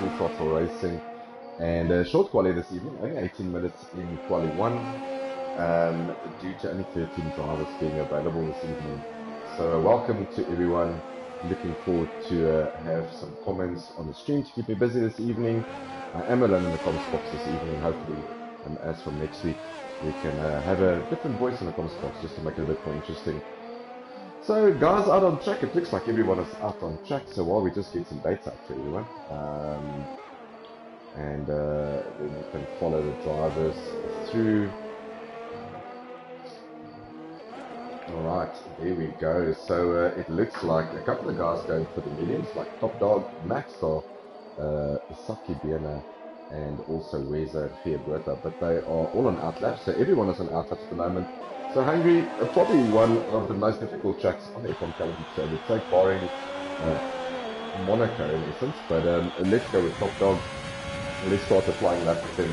full throttle racing. And short quali this evening, only 18 minutes in quali 1, due to only 13 drivers being available this evening. So welcome to everyone. Looking forward to have some comments on the stream to keep me busy this evening. I am alone in the comments box this evening. Hopefully, as from next week, we can have a different voice in the comments box just to make it a bit more interesting. So guys out on track, it looks like everyone is out on track. So while we just get some dates out to everyone, and then we can follow the drivers through. Alright, there we go. So it looks like a couple of guys going for the mediums, like Top Dog, Maxstar, Saki Biena, and also Weza and Fiaberta, but they are all on outlap, so everyone is on outlap at the moment. So Hungary, probably one of the most difficult tracks on the F1 calendar, so we'll take barring Monaco in essence, but let's go with Top Dog. Let's start the flying lap with him,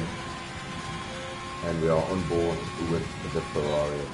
and we are on board with the Ferrari.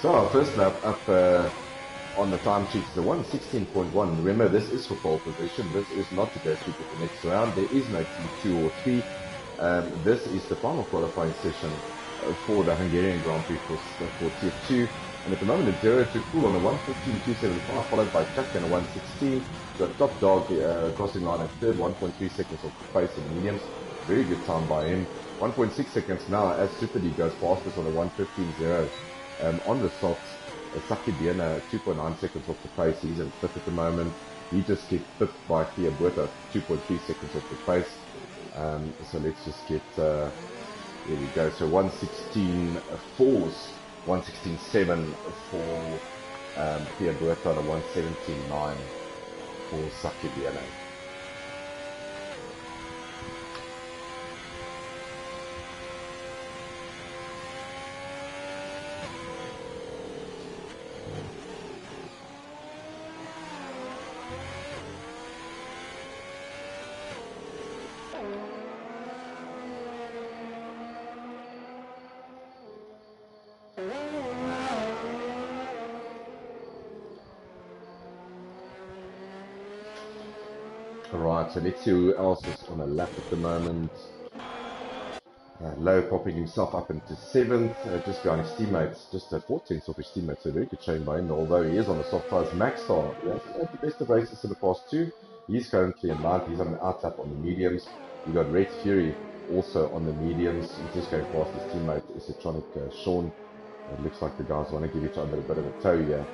So our first lap up on the time sheet is the 1:16.1. Remember, this is for pole position. This is not to go through to the next round. There is no T2 or 3. This is the final qualifying session for the Hungarian Grand Prix for Tier 2. And at the moment, it's 0 to cool on the 1:15.275, followed by Chuck and a 1:16. Got Top Dog crossing line at third, 1.3 seconds off the pace in the mediums. Very good time by him. 1.6 seconds now as Super D goes fastest on the 1:15.0. On the softs, Saki Biena 2.9 seconds off the pace. He's in fifth at the moment. He just gets fifth by Fiaberta, 2.3 seconds off the pace. So let's just get, there we go. So 1:16.4s, 1:16.7 for Fiaberta and a 1:17.9 for Saki Biena. Right, so let's see who else is on a lap at the moment. Lowe popping himself up into 7th, just behind his teammates, just 14th of his teammates, so very good showing by him, although he is on the soft tires. Maxstar, he hasn't had the best of races in the past 2. He's currently in 9th, he's on an outlap on the mediums. You got Red Fury also on the mediums, he's just going past his teammate, Esotronic Sean. It looks like the guys want to give each other a bit of a tow here.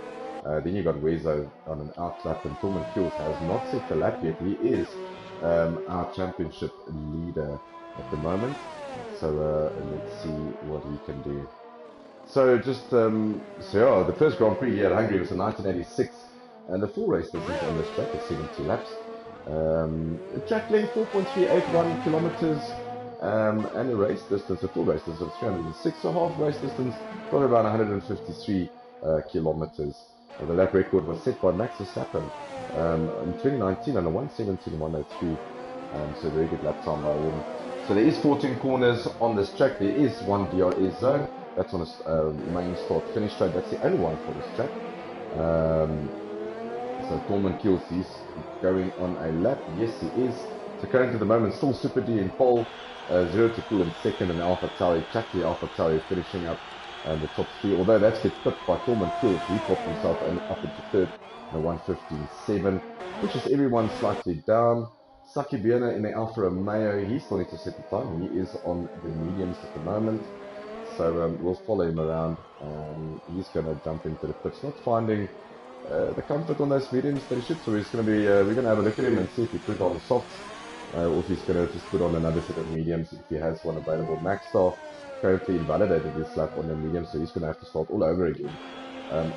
Then you got Wezo on an outlap, and Tormund Kills has not set the lap yet. He is our championship leader at the moment. So let's see what he can do. So just yeah, the first Grand Prix here at Hungary was in 1986, and the full race distance on this track is 70 laps. Track length 4.381 kilometers, and the race distance, the full race distance of 306. So half race distance, probably about 153 kilometers. The lap record was set by Max Verstappen in 2019 on a 1:17.103. So very good lap time by him. So there is 14 corners on this track. There is one DRS zone. That's on a main start finish straight. That's the only one for this track. So Tormund Kills, he's going on a lap. Yes, he is. So currently at the moment, still Super D in pole, 0 to cool in second, and Alpha Tauri, Chucky Alpha Tauri finishing up the top 3. Although that's get pipped by Tormund Kills, he popped himself up into third, in a 1:15.7, pushes everyone slightly down. Saki Biena in the Alfa Romeo, he still needs to set the time. He is on the mediums at the moment. So we'll follow him around. He's going to jump into the pits, not finding the comfort on those mediums that he should. So he's going to be, we're going to have a look at him and see if he put on the softs, or if he's going to just put on another set of mediums if he has one available. Maxstar currently invalidated his lap on the medium, so he's going to have to start all over again.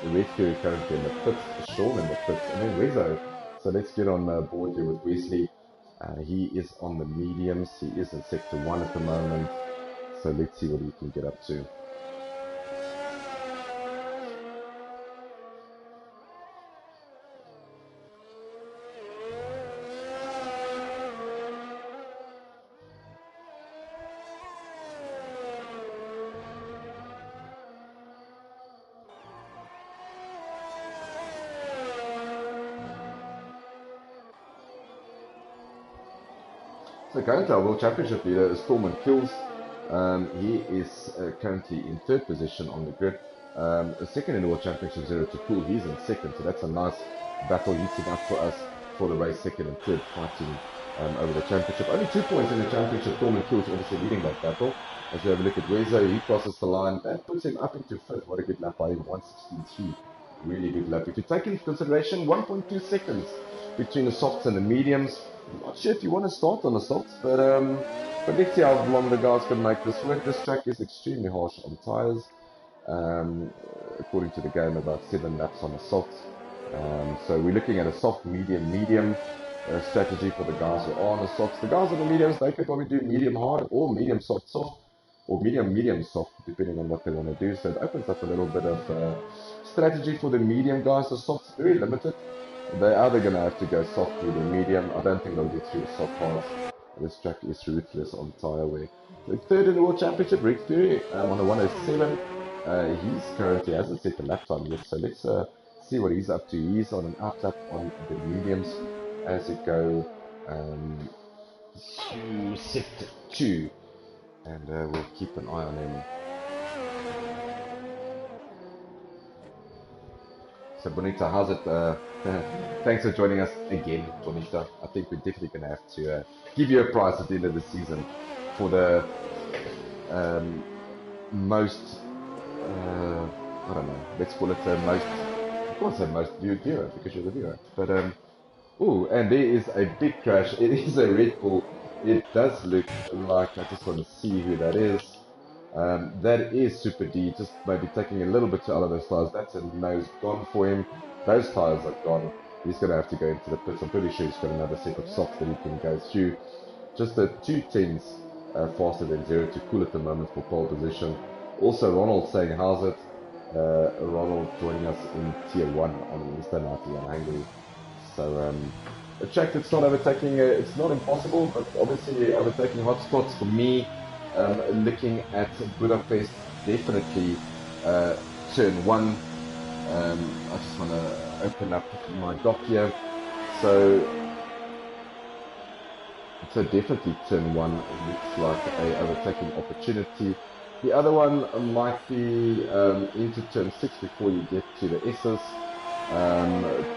Red Fury currently in the pits, Sean in the pits, and then Wezo. So let's get on board here with Wesley. He is on the mediums. He is in sector 1 at the moment. So let's see what he can get up to. So currently our World Championship leader is Tormund Kills. He is currently in 3rd position on the grid. Second in the World Championship, 0 to Cool. He's in 2nd, so that's a nice battle heating up for us for the race. 2nd and 3rd fighting over the championship. Only 2 points in the championship. Tormund Kills obviously leading that battle. As we have a look at Wezo, he crosses the line. That puts him up into 5th. What a good lap by him, 1:16.3. Really good lap. If you take into consideration 1.2 seconds between the softs and the mediums, I'm not sure if you want to start on the softs, but let's see how long the guys can make this work. This track is extremely harsh on tyres. According to the game, about 7 laps on the softs. So we're looking at a soft, medium strategy for the guys who are on the softs. The guys on the mediums, they could probably do medium hard or medium soft, or medium soft, depending on what they want to do. So it opens up a little bit of strategy for the medium guys. The softs very limited. They're either going to have to go soft through the medium. I don't think they'll get through the soft parts. This track is ruthless on tyre wear. So 3rd in the World Championship, Red Fury on a 107. He's currently hasn't set the lap time yet, so let's see what he's up to. He's on an out lap on the mediums as it go to sector 2, and we'll keep an eye on him. So Bonita, how's it? Thanks for joining us again, Bonita. I think we're definitely going to have to give you a prize at the end of the season for the most, I don't know, let's call it the most, I can't say most viewed viewer because you're the viewer. But, oh, and there is a big crash. It is a Red Bull. It does look like, I just want to see who that is. That is Super D, just maybe taking a little bit out of those tires. That's a nose gone for him. Those tires are gone. He's going to have to go into the pits. I'm pretty sure he's got another set of softs that he can go through. Just a 2/10 faster than 0 to Cool at the moment for pole position. Also, Ronald saying, how's it? Ronald joining us in Tier 1 on Wednesday night in Hungary. So, a track that's not overtaking, it's not impossible, but obviously overtaking hotspots for me. Looking at Budapest, definitely turn 1. I just want to open up my dock here. So definitely turn 1 looks like a overtaking opportunity. The other one might be into turn 6 before you get to the S's.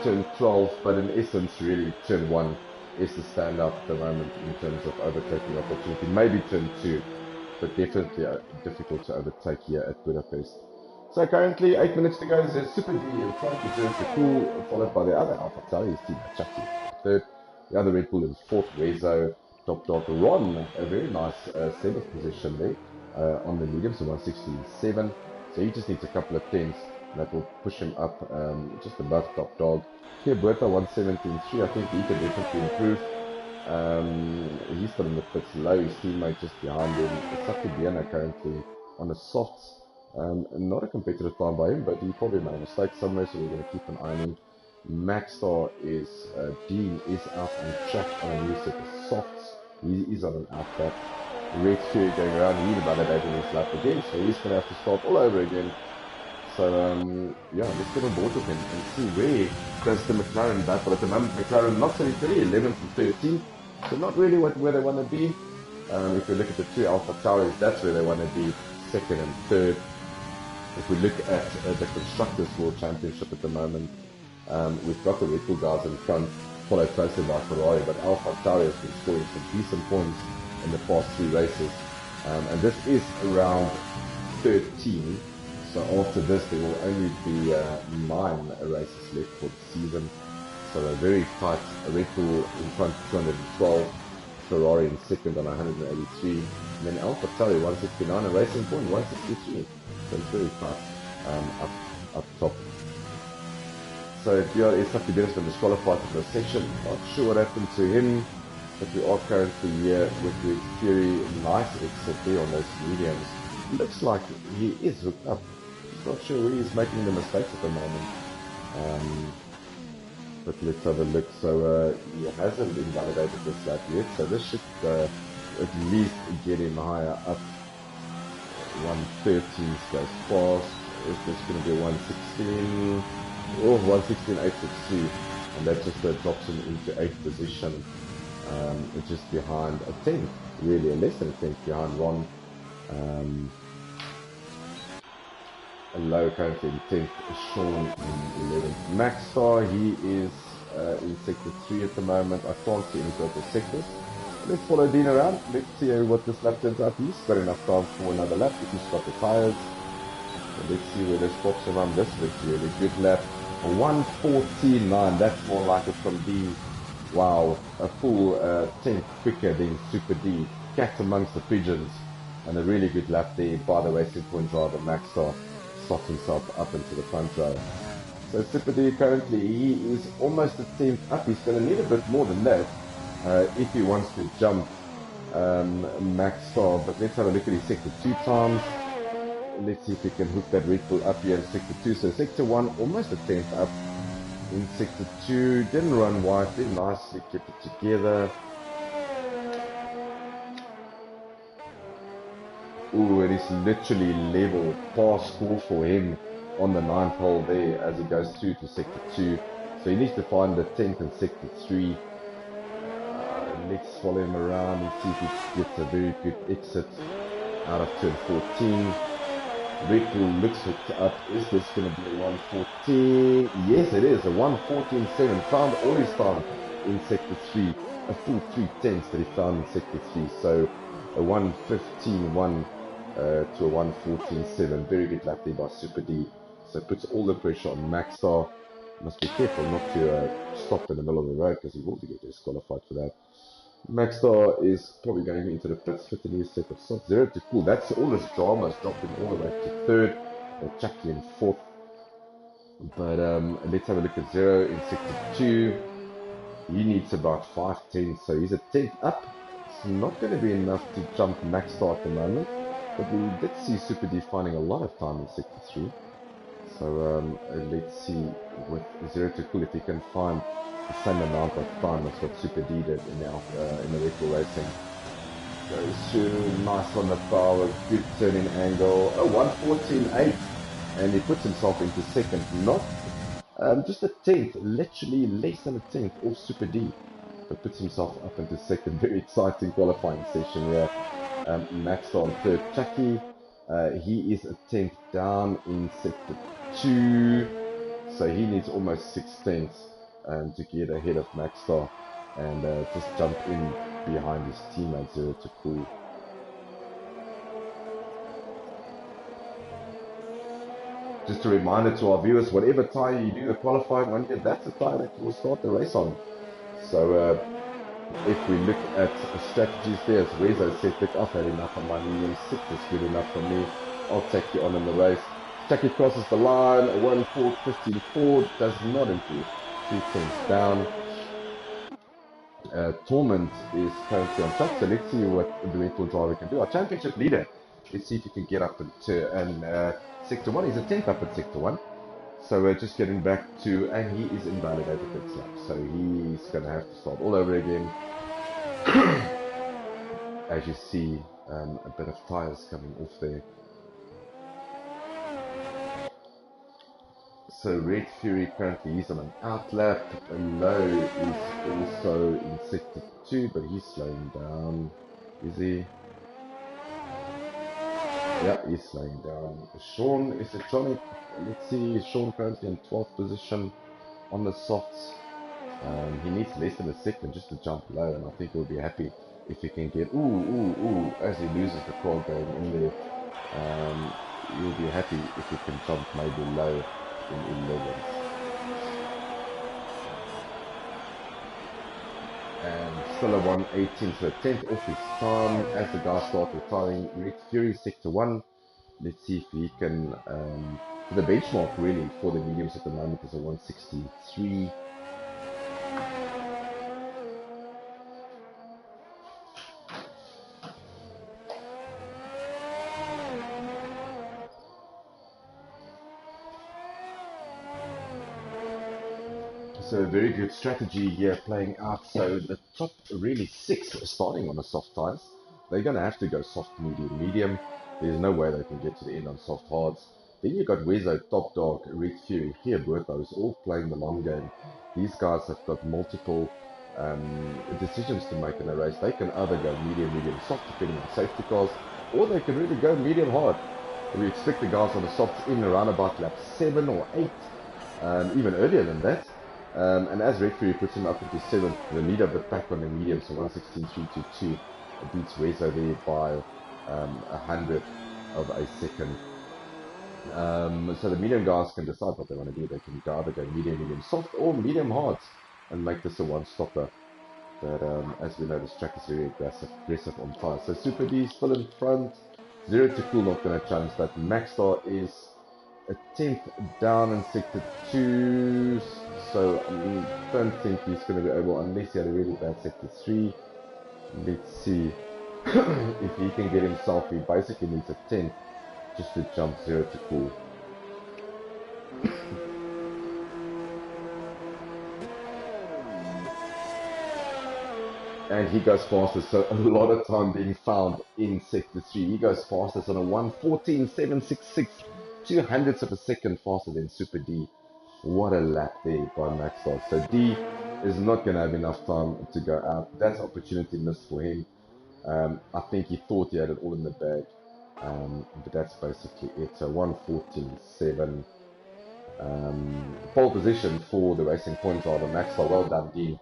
Turn 12, but in essence, really turn 1 is the standout at the moment in terms of overtaking opportunity. Maybe turn 2. But definitely difficult to overtake here at Budapest. So currently 8 minutes to go. There's Super D in front, reserves the Cool, followed by the other Alpha Tauri's team, Chucky, 3rd. The other Red Bull is 4th, Rezo, Top Dog, Ron, a very nice 7th position there on the mediums, so 167. So he just needs a couple of tenths that will push him up just above Top Dog. Here, Bertha 117.3. I think he can definitely improve. He's still in the pits low, his teammate just behind him. Saki Biana currently on the softs. Not a competitive time by him, but he probably made a mistake somewhere, so we're going to keep an eye on him. Maxstar is, Dean is out on track on a new set of softs. He is on an out lap. Red Fury going around, he validated his lap again, so he's going to have to start all over again. So, yeah, let's get on board with him and see where does the McLaren battle. At the moment, McLaren not so pretty, 11th and 13th. So not really where they want to be. If we look at the 2 Alpha Tauris, that's where they want to be, 2nd and 3rd. If we look at the Constructors World Championship at the moment, we've got the Red Bull guys in front, followed closely by Ferrari, but Alpha Tauri has been scoring some decent points in the past 3 races. And this is around 13. So after this, there will only be 9 races left for the season. So a very tight. Red Bull in front, 212. Ferrari in second on 183. And then AlphaTauri 169 and Racing Point 163. So it's very tight up top. So DRS have to be disqualified for the section. Not sure what happened to him, but we are currently here with the Fury. Nice exit there on those mediums. Looks like he is hooked up. Not sure where he's making the mistakes at the moment. But let's have a look. So he hasn't invalidated this lap yet. So this should at least get him higher up. 113 goes fast. Is this going to be 116? Oh, 116.863. And that just drops him into 8th position. Just behind a 10th, really, a less than a 10th behind Ron. A low currently in 10th, Sean in 11th. Maxstar, he is in sector 3 at the moment. I can't see any purple sectors. Let's follow Dean around. Let's see what this lap turns out. He's got enough time for another lap. He's got the tires. So let's see where this pops him on. This looks really good lap. 1:14.9. That's more like it from Dean. Wow, a full 10th quicker than Super D. Cat amongst the pigeons. And a really good lap there by the Racing Point driver, Maxstar. Slots himself up into the front row. So Super D currently, he is almost a 10th up. He's going to need a bit more than that if he wants to jump Maxstar. But let's have a look at his sector 2 times. Let's see if we can hook that Red Bull up here in sector 2. So sector 1, almost a 10th up. In sector 2, didn't run wide, very nicely kept it together. Ooh, it is literally level pass score for him on the 9th hole there as he goes through to sector 2. So he needs to find the 10th and sector 3. Let's follow him around and see if he gets a very good exit out of turn 14. Red Bull looks hooked up. Is this going to be a 1:14? Yes, it is. A 1:14.7. Found all his time in sector 3. A full 3/10 that he found in sector 3. So a 1:15.1 to a 1:14.7. Very good lap there by Super D. So it puts all the pressure on Maxstar. Must be careful not to stop in the middle of the road because he will get disqualified for that. Maxstar is probably going into the pits, 50 new set of soft. 0 to cool. That's all this drama has dropped him all the way to 3rd. Or Chucky in 4th. But let's have a look at 0 in sector 2. He needs about 5/10, so he's a 10th up. It's not going to be enough to jump Maxstar at the moment. But we did see Super D finding a lot of time in sector 3. So let's see with 0 to cool if he can find the same amount of time as what Super D did in the Red Bull Racing. Goes through, nice on the power, good turning angle. Oh, 1:14.8, and he puts himself into 2nd. Not just a 10th, literally less than a 10th off Super D, but puts himself up into 2nd. Very exciting qualifying session here. Maxstar on 3rd. Chucky, he is a 10th down in sector 2, so he needs almost 6/10 to get ahead of Maxstar and just jump in behind his teammate 0 to cool. Just a reminder to our viewers, whatever tyre you do the qualifying on here, that's the tyre that will start the race on. So if we look at strategies there, as Rezo said, look, I've had enough on my medium, 6 is good enough for me, I'll take you on in the race. Chucky crosses the line, 1:4.15.4, does not improve, 3/10 down. Torment is currently on top, so let's see what the Red Bull driver can do. Our championship leader, let's see if he can get up into sector 1. He's a 10th up at sector 1. So we're just getting back to, and he is invalidated this lap, so he's going to have to start all over again. As you see, a bit of tires coming off there. So Red Fury currently he's on an out lap. Low is also in sector 2, but he's slowing down. Is he? Yeah, he's slowing down. Sean is electronic. Let's see, Sean currently in 12th position on the softs. He needs less than a second just to jump low, and I think he'll be happy if he can get, as he loses the car going in there. you'll be happy if you can jump maybe low in 11s. And still a 118, so 10th off his time as the guys start retiring. Red Fury sector 1. Let's see if he can. The benchmark really for the mediums at the moment is a 163. So a very good strategy here playing out. So the top really 6 starting on the soft tires. They're going to have to go soft, medium, medium. There's no way they can get to the end on soft hards. Then you've got Wezo, Top Dog, Red Fury, here Burthos, all playing the long game. These guys have got multiple decisions to make in a race. They can either go medium, medium, soft, depending on safety cars, or they can really go medium hard. We expect the guys on the softs in around about lap 7 or 8, even earlier than that. And as Red Fury puts him up into 7th, the leader but back on the medium, so 116.322 beats Wezo there by 100 of a second. So the medium guys can decide what they want to do. They can either go medium, medium soft, or medium hards and make this a one-stopper. But as we know, this track is very aggressive on tires. So Super D still in front. Zero to Cool not going to challenge that. Maxstar is a 10th down in sector 2. So I don't think he's going to be able, unless he had a really bad sector 3. Let's see if he can get himself. He basically needs a 10th just to jump Zero to Cool. And he goes fastest, so a lot of time being found in sector 3. He goes fastest on a 1:14.766, 200ths of a second faster than Super D. What a lap there by Maxwell. So D is not going to have enough time to go out. That's opportunity missed for him. I think he thought he had it all in the bag, but that's basically it. So 1:14.7. Pole position for the Racing Point driver Maxwell. Well done, D.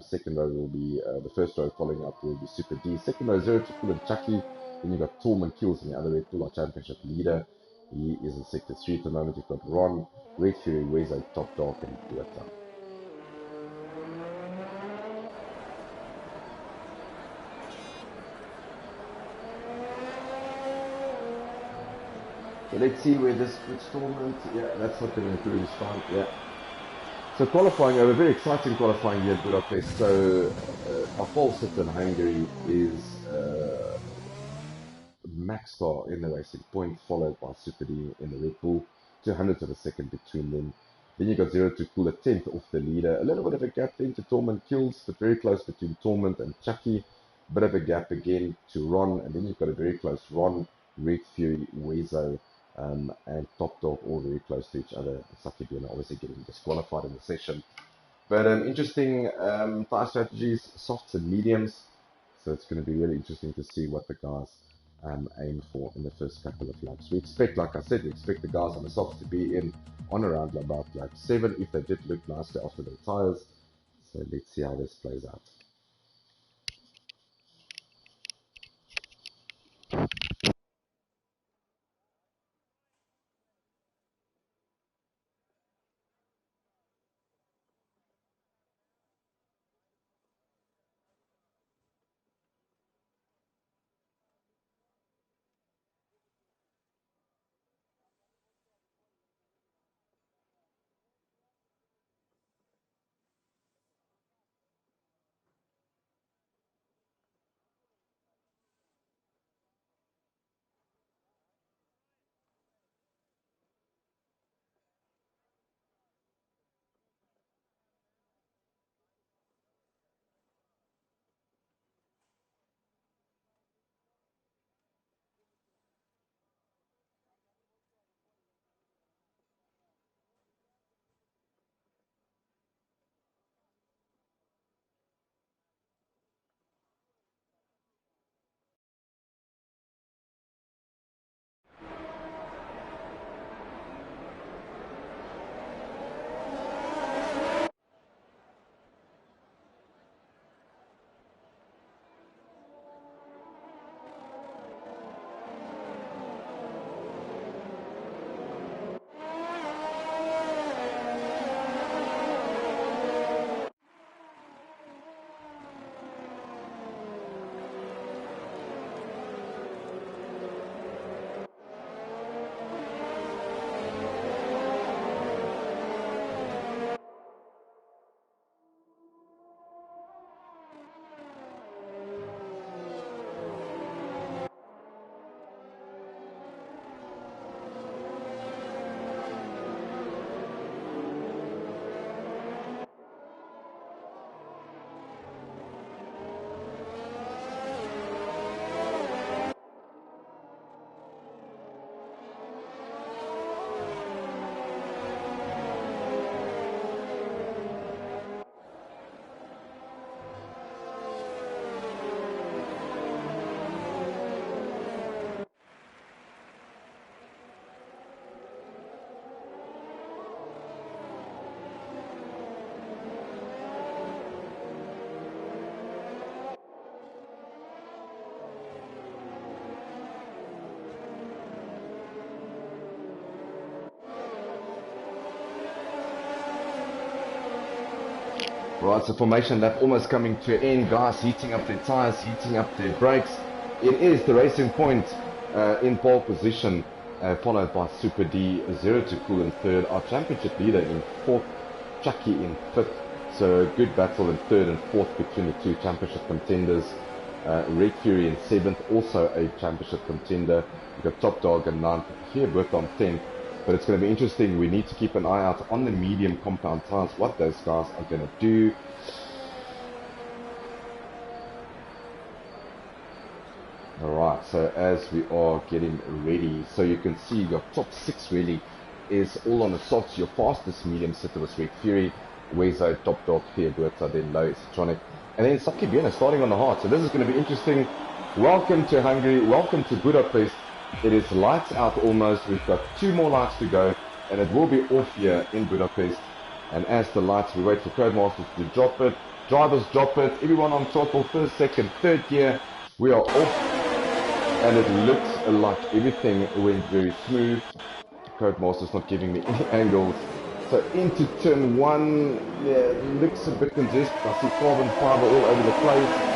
Second row will be the first row following up will be Super D. Second row, Zero to Cool and Chucky. Then you've got Tallman Kills in the other Red Bull Championship leader. He is in sector 3 at the moment. You've got Ron, Red Fury, Wezo, Top Dog, and Buerta. So let's see where this tournament. Yeah, that's not going to include his time. Yeah. So qualifying, a very exciting qualifying here at Budapest. So our pole sitter in Hungary is Maxstar in the Racing Point, followed by Super D in the Red Bull, 200ths of a second between them. Then you got Zero to Cool, a 10th off the leader. A little bit of a gap then to Torment Kills, but very close between Torment and Chucky. Bit of a gap again to Ron, and then you've got a very close Ron, Red Fury, Wezo, and Top Dog, all very close to each other. Chucky being obviously getting disqualified in the session. But interesting tire strategies, softs and mediums. So it's going to be really interesting to see what the guys aim for in the first couple of laps. We expect, like I said, we expect the guys on the softs to be in on around about lap 7 if they did look nicely after their tires. So let's see how this plays out. Right, so formation lap almost coming to an end. Guys heating up their tires, heating up their brakes. It is the Racing Point in pole position, followed by Super D, 0 to cool in third. Our championship leader in fourth, Chucky in fifth. So good battle in third and fourth between the two championship contenders. Red Fury in seventh, also a championship contender. We've got Top Dog in ninth, here both on 10th. But it's going to be interesting. We need to keep an eye out on the medium compound tires, what those guys are going to do. Alright, so as we are getting ready, so you can see your top 6 really is all on the softs. Your fastest medium sitter was Red Fury, Wezo, Top Dog, Theoberta, then Low Electronic, and then Saki Biena starting on the hard. So this is going to be interesting. Welcome to Hungary, welcome to Budapest. It is lights out almost. We've got 2 more lights to go, and it will be off here in Budapest. And as the lights, we wait for Codemasters to drop it. Drivers drop it. Everyone on throttle, first, second, third gear. We are off, and it looks like everything went very smooth. Codemasters not giving me any angles. So into turn 1, yeah, it looks a bit congested. I see carbon fiber all over the place.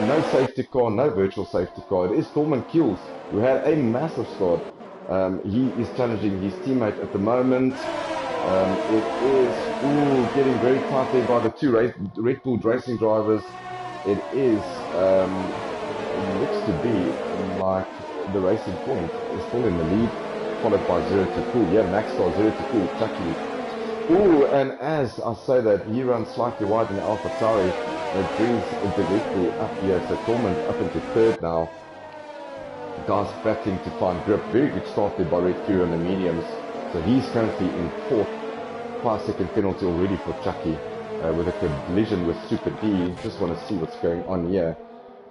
No safety car, no virtual safety car. It is Torman Kills, who had a massive start. He is challenging his teammate at the moment. It is getting very tight there by the 2 Red Bull racing drivers. It is, looks to be like the Racing Point is still in the lead, followed by 0 to cool. Yeah, Maxstar 0 to cool, Chucky. Ooh, and as I say that, he runs slightly wide in the AlphaTauri. It brings the Red Bull up here, so Torment up into third now. Guys battling to find grip. Very good start there by Red Fury on the mediums. So he's currently in fourth. 5-second penalty already for Chucky with a collision with Super D. Just want to see what's going on here.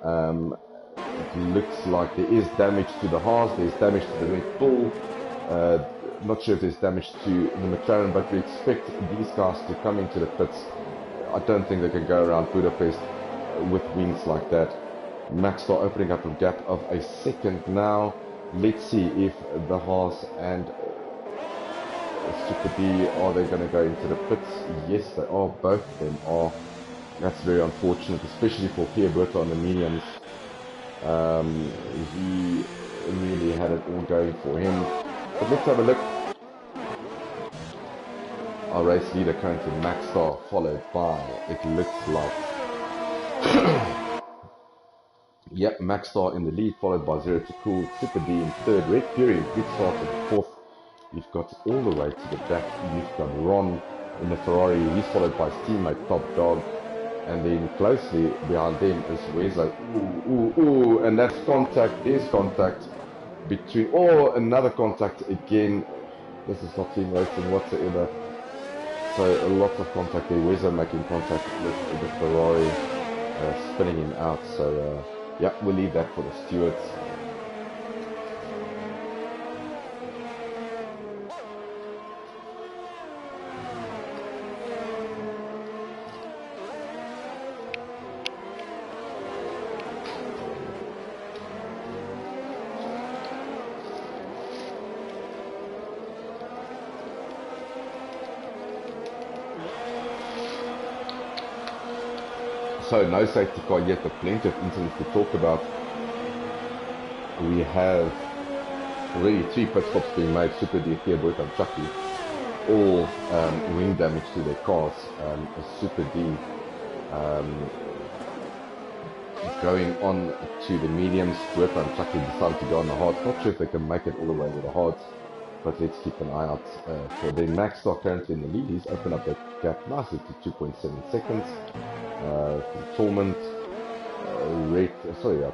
It looks like there is damage to the Haas, there's damage to the Red Bull. Not sure if there's damage to the McLaren, but we expect these guys to come into the pits. I don't think they can go around Budapest with wins like that. Maxstar opening up a gap of a second now. Let's see if the Haas and Super D, are they going to go into the pits? Yes, they are. Both of them are. That's very unfortunate, especially for Theoberta on the mediums. He really had it all going for him. But let's have a look. Our race leader currently Maxstar, followed by, it looks like, yep, Maxstar in the lead, followed by 0 to cool, Super D in third, Red Fury, good start in fourth. You've got all the way to the back, you've got Ron in the Ferrari, he's followed by his teammate Top Dog, and then closely behind them is Wezo. Ooh, and that's contact, there's contact between, another contact again. This is not team racing whatsoever. So a lot of contact there. Wezo making contact with the Ferrari, spinning him out. So yeah, we'll leave that for the stewards. So no safety car yet, but plenty of incidents to talk about. We have already 3 pit stops being made. Super D, Theoberta and Chucky, all wing damage to their cars. Super D going on to the mediums. Theoberta and Chucky decided to go on the hards. Not sure if they can make it all the way to the hards, but let's keep an eye out for them. Maxstar currently in the lead. He's opened up that gap nicely to 2.7 seconds. Torment,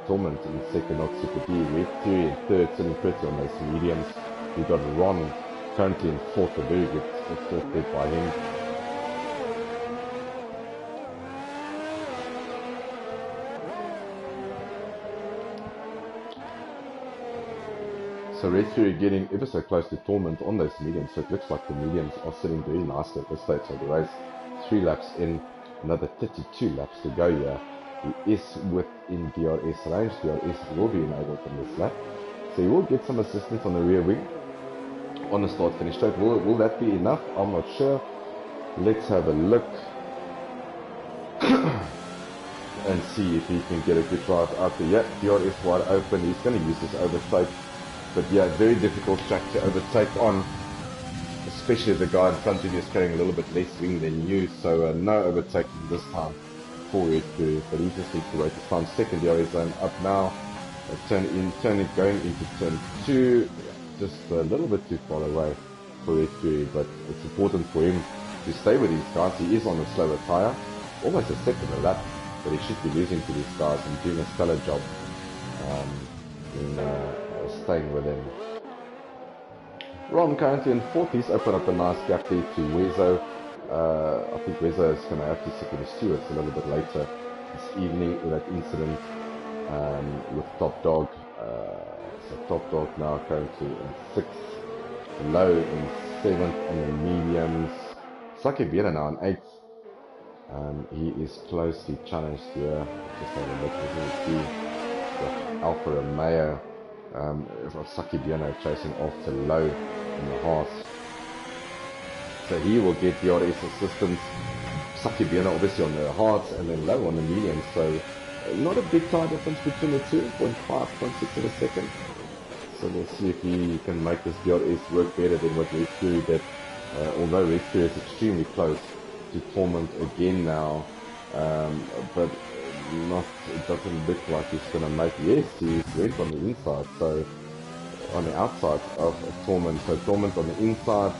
Torment in second, not Super D. Red Fury in third, sitting pretty on those mediums. We've got Ron currently in fourth, a very good fourth bid by him. So Red Fury getting ever so close to Torment on those mediums, so it looks like the mediums are sitting very nicely at this stage of the race. 3 laps in. Another 32 laps to go here. He is within DRS range. DRS will be enabled on this lap. So he will get some assistance on the rear wing on the start finish straight. Will that be enough? I'm not sure. Let's have a look. and see if he can get a good drive out there. Yeah, FTRF wide open. He's going to use this overtake. But yeah, very difficult track to overtake on, especially if the guy in front of you is carrying a little bit less wing than you. So no overtaking this time for Red Fury, but he just needs to wait his time. Secondary zone up now. Turn it going into turn 2. Just a little bit too far away for Red Fury, but it's important for him to stay with these guys. He is on a slower tyre, almost a second a lap, but he should be losing to these guys and doing a stellar job in staying with him. Ron currently in 4th. He's opened up a nice gap there to Wezo. I think Wezo is going to have to sit in the stewards a little bit later this evening with that incident with Top Dog. So Top Dog now currently in 6th, Low in 7th on the mediums. Saki Biena now in 8th. He is closely challenged here. Just have a look at see Alfa Romeo of Saki Biena chasing after Low in the half. So he will get DRS assistance. Saki Biena obviously on the hards and then Low on the mediums. So not a big time difference between the two, 0.5, 0.6 of a second. So we'll see if he can make this DRS work better than what Red Fury did. Although Red Fury is extremely close to Torment again now, but it doesn't look like he's going to make it. Yes, he went on the inside, so on the outside of Torment. So Torment on the inside.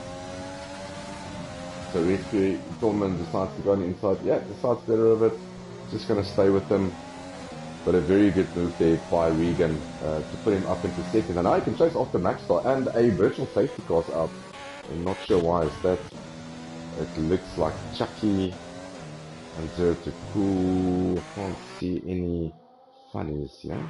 So Red Fury, Torment decides to go on the inside. Yeah, decides better of it. Just going to stay with him. But a very good move there by Regan to put him up into second. And now he can chase after Maxstar and a virtual safety car's out. I'm not sure why is that. It looks like Chucky and Zero to Cool. I can't see any funnies here.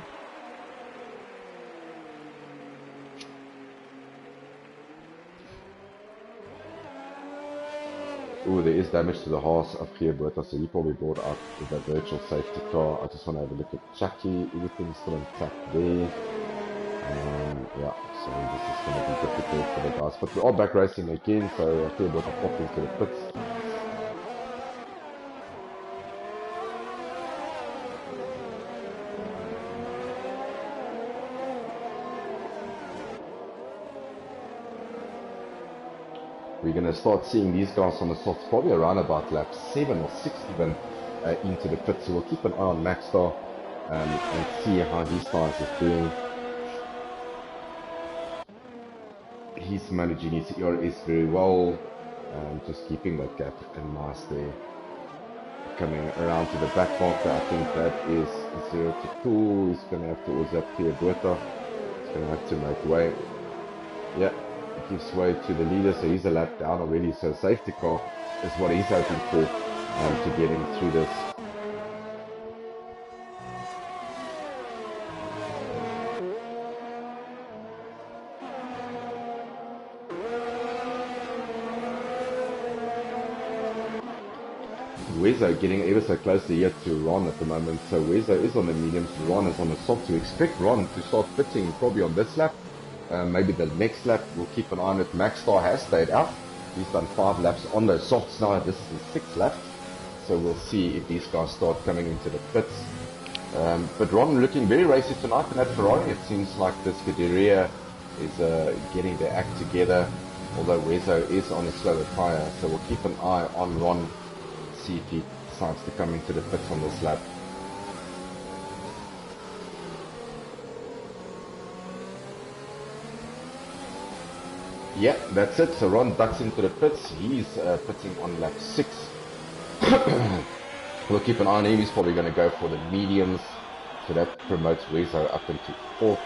Oh, there is damage to the horse of Geerberta, so he probably brought out with that virtual safety car. I just want to have a look at Chucky. Everything's still intact there. Yeah, so this is going to be difficult for the guys. But we are back racing again, so Geerberta popped into the pits. We're going to start seeing these guys on the softs probably around about lap 7 or 6 even into the pit. So we'll keep an eye on Maxstar and see how his tires is doing. He's managing his ERS very well, just keeping that gap in nice there. Coming around to the back marker, I think that is 0 to 2. He's going to have to also have Geerberta. He's going to have to make way. Yeah. Gives way to the leader, so he's a lap down already, so safety car is what he's hoping for to get him through this. Wezo getting ever so closely here to Ron at the moment, so Wezo is on the mediums, Ron is on the soft. To expect Ron to start pitting probably on this lap. Maybe the next lap we'll keep an eye on it. Maxstar has stayed out. He's done 5 laps on those softs now. This is his 6th lap. So we'll see if these guys start coming into the pits. But Ron looking very racy tonight in that Ferrari. It seems like the Scuderia is getting their act together. Although Wezo is on a slower tyre. So we'll keep an eye on Ron. See if he decides to come into the pits on this lap. Yeah, that's it. So Ron ducks into the pits. He's pitting on lap 6. We'll keep an eye on him. He's probably going to go for the mediums. So that promotes Wezo up into 4th.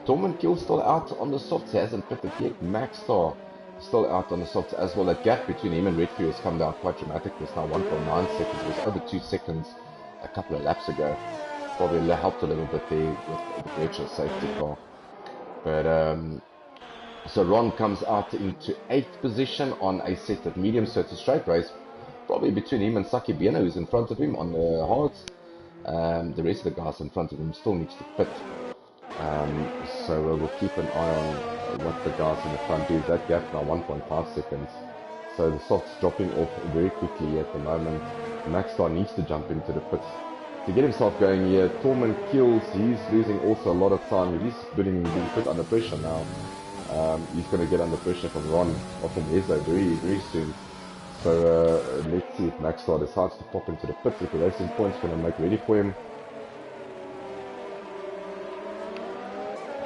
Torment Kill still out on the softs. He hasn't pitted yet. Maxstar still out on the softs as well. That gap between him and Red Fury has come down quite dramatically. It's now 1.9 seconds. It was over 2 seconds a couple of laps ago. Probably helped a little bit there with the virtual safety car. But so Ron comes out into 8th position on a set of mediums, so it's a straight race. Probably between him and Saki Biena, who's in front of him on the hards. The rest of the guys in front of him still needs to pit. So we'll keep an eye on what the guys in the front do. That gap now 1.5 seconds. So the soft's dropping off very quickly at the moment. Maxstar needs to jump into the pits to get himself going here. Torment kills, he's losing also a lot of time. He's being put under pressure now. He's going to get under pressure from Ron or from Ezo very soon. So let's see if Maxstar decides to pop into the pits. If the racing point's going to make ready for him.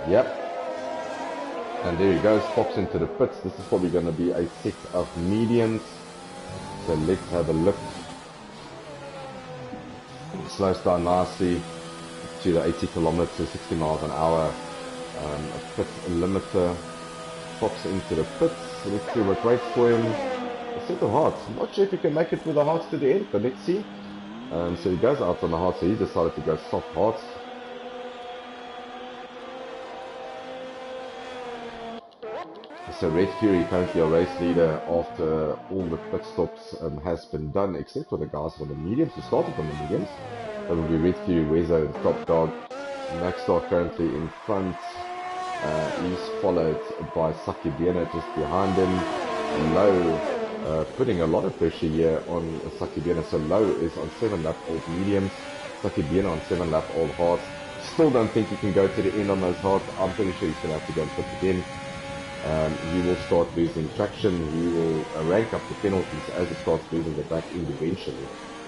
Yep. And there he goes, pops into the pits. This is probably going to be a set of mediums. So let's have a look. It slows down nicely to the 80 kilometers, 60 miles an hour. A pit limiter pops into the pits. So let's see what waits for him. A set of hearts. I'm not sure if he can make it with the hearts to the end, but let's see. So he goes out on the hearts. So he decided to go soft hearts. So Red Fury, currently a race leader after all the pit stops has been done, except for the guys on the mediums who started on the mediums. That will be Red Fury, Wezo, and Top Dog. Maxstar currently in front. He's followed by Saki Biena just behind him. Low putting a lot of pressure here on Saki Biena. So Low is on 7-lap old mediums. Saki Biena on 7-lap old hards. Still don't think he can go to the end on those hards. I'm pretty sure he's going to have to go and put again. He will start losing traction. He will rank up the penalties as it starts losing the back end eventually.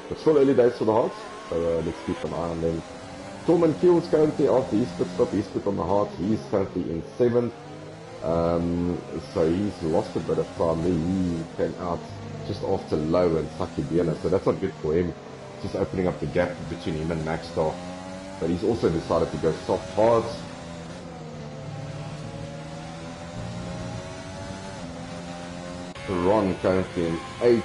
But still early days for the hearts, so let's keep an eye on them. Torment Kills currently after his pit stop. He's put on the hearts. He's currently in 7th. So he's lost a bit of time. He came out just after Low and Saki Biena, so that's not good for him. Just opening up the gap between him and Maxstar. But he's also decided to go soft hards. Ron currently in 8th.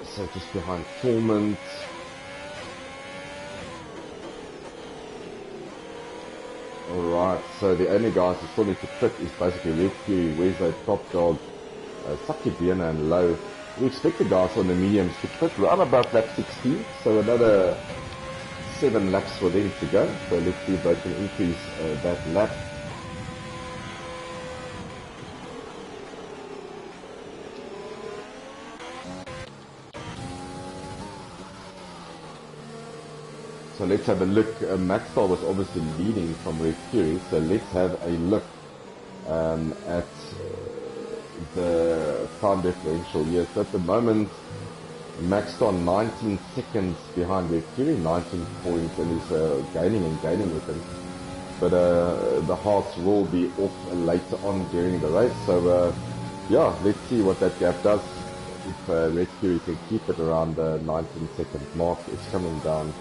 So just behind Torment. Alright, so the only guys who still need to pit is basically Red Fury, Wezo, Top Dog, Saki Biena and Low. We expect the guys on the mediums to pit around about lap 16, so another 7 laps for them to go. So let's see if they can increase that lap. So let's have a look. Maxstar was obviously leading from Red Fury, so let's have a look at the time differential here. So at the moment, Maxstar 19 seconds behind Red Fury, 19 points, and is gaining with him. But the hearts will be off later on during the race, so yeah, let's see what that gap does. If Red Fury can keep it around the 19-second mark, it's coming down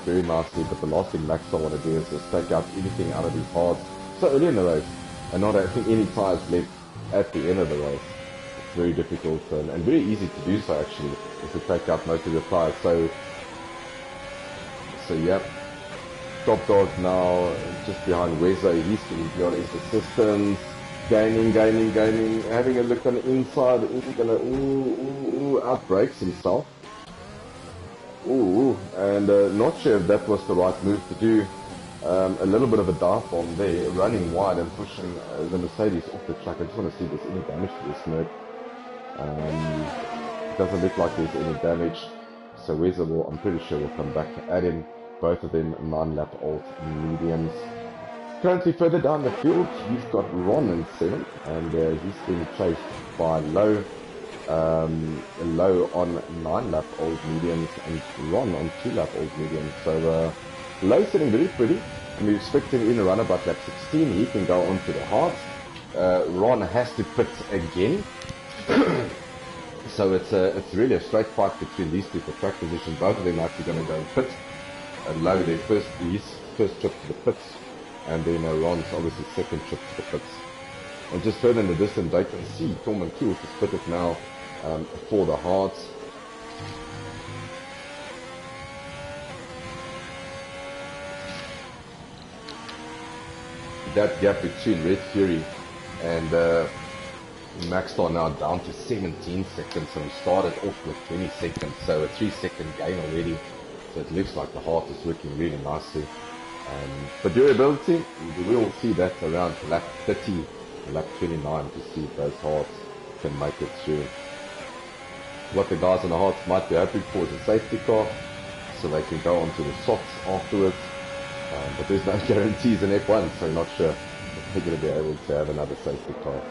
very nicely, but the last thing Maxstar want to do is just take out anything out of his hards so early in the race and not having any tires left at the end of the race. It's very difficult and very easy to do so actually, is to take out most of your tires. So yeah, Top Dog now just behind Wezo. He's going to be on his assistance, gaining, having a look on the inside. He's going to outbrakes himself. And not sure if that was the right move to do. A little bit of a dive bomb there, running wide and pushing the Mercedes off the track. I just want to see if there's any damage to this Merc. It doesn't look like there's any damage. So Wezo will, I'm pretty sure, will come back at him. Both of them 9-lap old mediums. Currently further down the field, you've got Ron in 7th, and he's being chased by Low. Low on 9-lap old mediums and Ron on 2-lap old mediums. So Low sitting very pretty, and we expect him in around about lap 16. He can go on to the hards. Ron has to pit again. So it's really a straight fight between these two for track position. Both of them are actually going to go and pit. And Low his first trip to the pits, and then Ron's obviously second trip to the pits. And just further in the distance, they can see Torment Kills is pitted now for the hards. That gap between Red Fury and Maxstar now down to 17 seconds, and we started off with 20 seconds, so a 3-second gain already. So it looks like the heart is working really nicely. For durability, we will see that around lap 30 lap 29 to see if those hards can make it through. What the guys on the hards might be hoping for is a safety car, so they can go onto the softs afterwards. But there's no guarantees in F1, so I'm not sure if they're going to be able to have another safety car.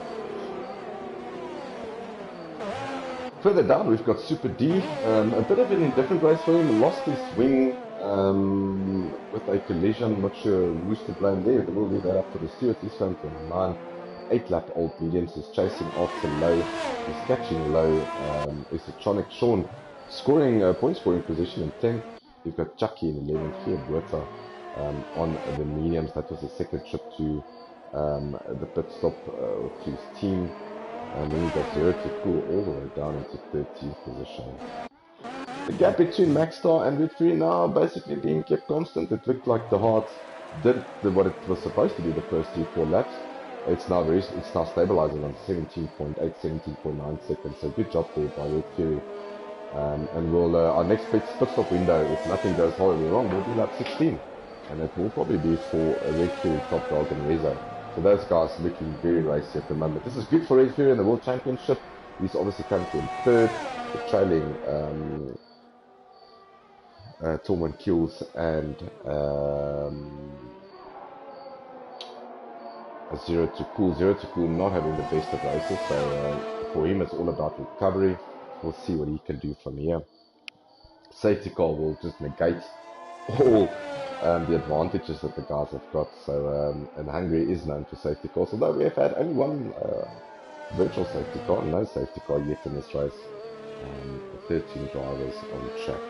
Further down, we've got Super D. A bit of an indifferent race for him. Lost his wing with a collision. I'm not sure who's to blame there. We'll leave that up to the stewards. He's going for 9. 8-lap old mediums. He's chasing after low. He's catching low. Is Tronic Sean scoring point scoring position in 10th. You've got Chucky in 11th here. Buerta on the mediums. That was his second trip to the pit stop to his team. And then we got 0 to Cool all the way down into 13th position. The gap between Maxstar and Red 3 now basically being kept constant. It looked like the Hearts did what it was supposed to be the first 3-4 laps. It's now stabilizing on 17.8, 17.9 seconds. So good job there by Red Fury. And we'll our next pit stop window, if nothing goes horribly wrong, will be lap 16. And it will probably be for Red Fury, Top Dog and Rezo. So those guys looking very racy at the moment. This is good for Red Fury in the World Championship. He's obviously currently in 3rd, trailing Tormund Kills and 0 to Cool. 0 to Cool not having the best of races, so for him it's all about recovery. We'll see what he can do from here. Safety car will just negate all the advantages that the guys have got. So and Hungary is known for safety cars, although we have had only one virtual safety car, no safety car yet in this race. 13 drivers on track.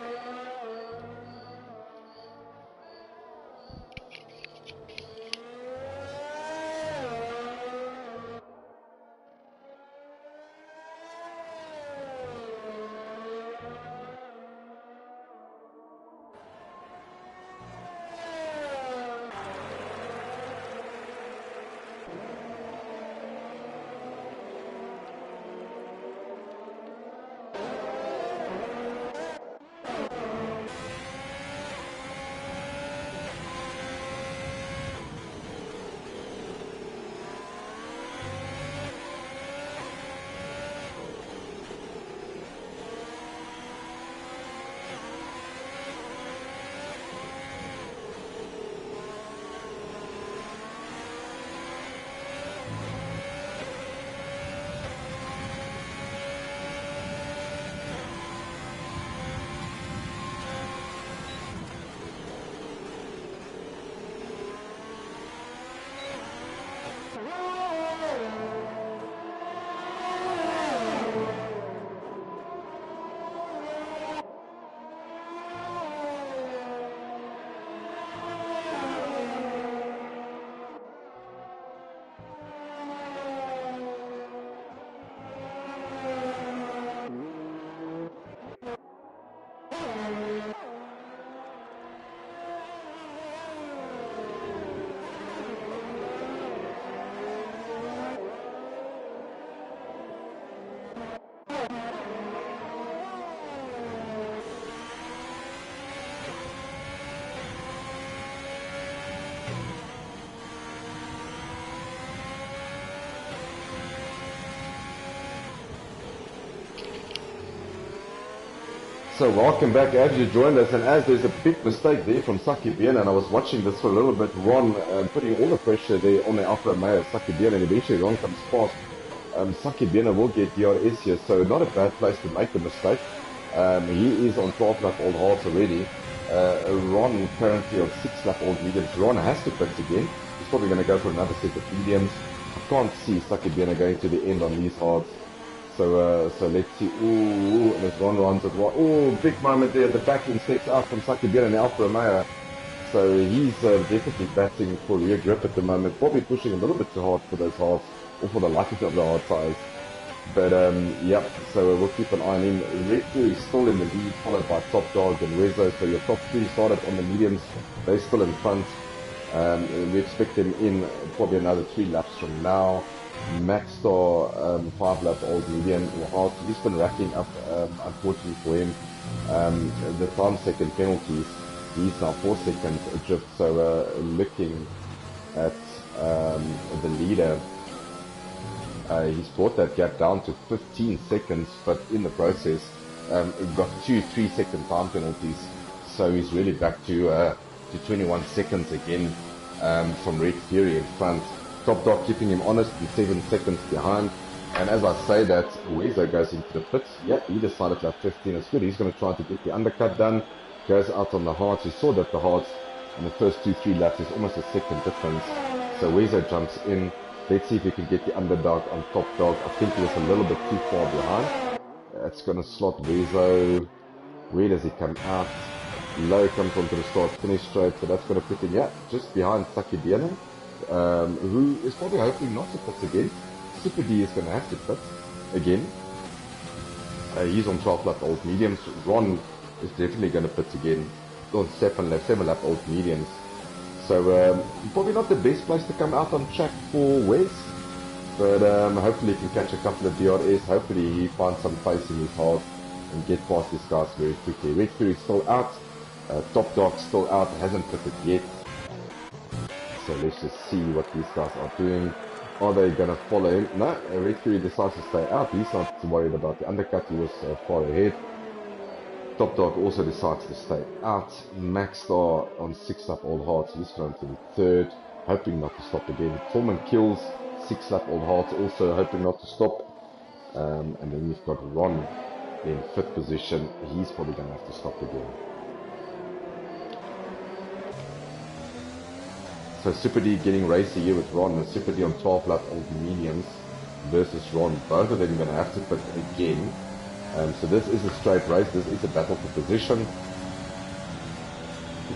So welcome back as you joined us, and as there's a big mistake there from Saki Bien, and I was watching this for a little bit, Ron putting all the pressure there on the Alfa Romeo Saki Bien, and eventually Ron comes past. Saki Bien will get DRS here, so not a bad place to make the mistake. He is on 12 lap old halts already. Ron currently on 6 lap old mediums. Ron has to pit again. He's probably going to go for another set of mediums. I can't see Saki Bien going to the end on these halts. So let's see. Ooh, and as Ron runs at one. Oh, big moment there. The backing steps out from Saki Bien and Alfa Romeo. So he's definitely batting for rear grip at the moment. Probably pushing a little bit too hard for those halves, or for the liking of the hard tires. But yep, so we'll keep an eye on him. Red 2 is still in the lead, followed by Top Dog and Rezo. So your top 3 started on the mediums. They're still in front. We expect them in probably another 3 laps from now. Maxstar, 5 lap old medium or hard. He's been racking up, unfortunately for him, the time second penalties. He's now 4 seconds adrift. So looking at the leader He's brought that gap down to 15 seconds, but in the process, he got 2-3 second time penalties. So he's really back to 21 seconds again from Red Fury in front. Top Dog keeping him honest and 7 seconds behind. And as I say that, Wezo goes into the pits. Yep, he decided to have 15. It's good. He's going to try to get the undercut done. Goes out on the hards. We saw that the hards in the first 2-3 laps is almost a second difference. So Wezo jumps in. Let's see if he can get the underdog on Top Dog. I think he was a little bit too far behind. It's going to slot Wezo. Where does he come out? Low comes onto the start finish straight, so that's going to put him, yeah, just behind Saki Diana, who is probably hoping not to pit again. Super D is going to have to pit again. He's on 12 lap old mediums. Ron is definitely going to pit again on 7 lap old mediums. So probably not the best place to come out on track for Wes, but hopefully he can catch a couple of DRS. Hopefully he finds some pace in his heart and get past these guys very quickly. Red Fury is still out. Top Dog still out, hasn't pitted yet. So let's just see what these guys are doing. Are they going to follow him? No, Red Fury decides to stay out. He's not worried about the undercut. He was far ahead. Top Dog also decides to stay out. Max Star on 6 lap old hearts. He's going to the third, hoping not to stop again. Foreman kills 6 lap old hearts, also hoping not to stop. And then we've got Ron in 5th position. He's probably going to have to stop again. So Super D getting racy here with Ron, and Super D on 12 lap old mediums versus Ron. Both of them going to have to pit again. So this is a straight race. This is a battle for position.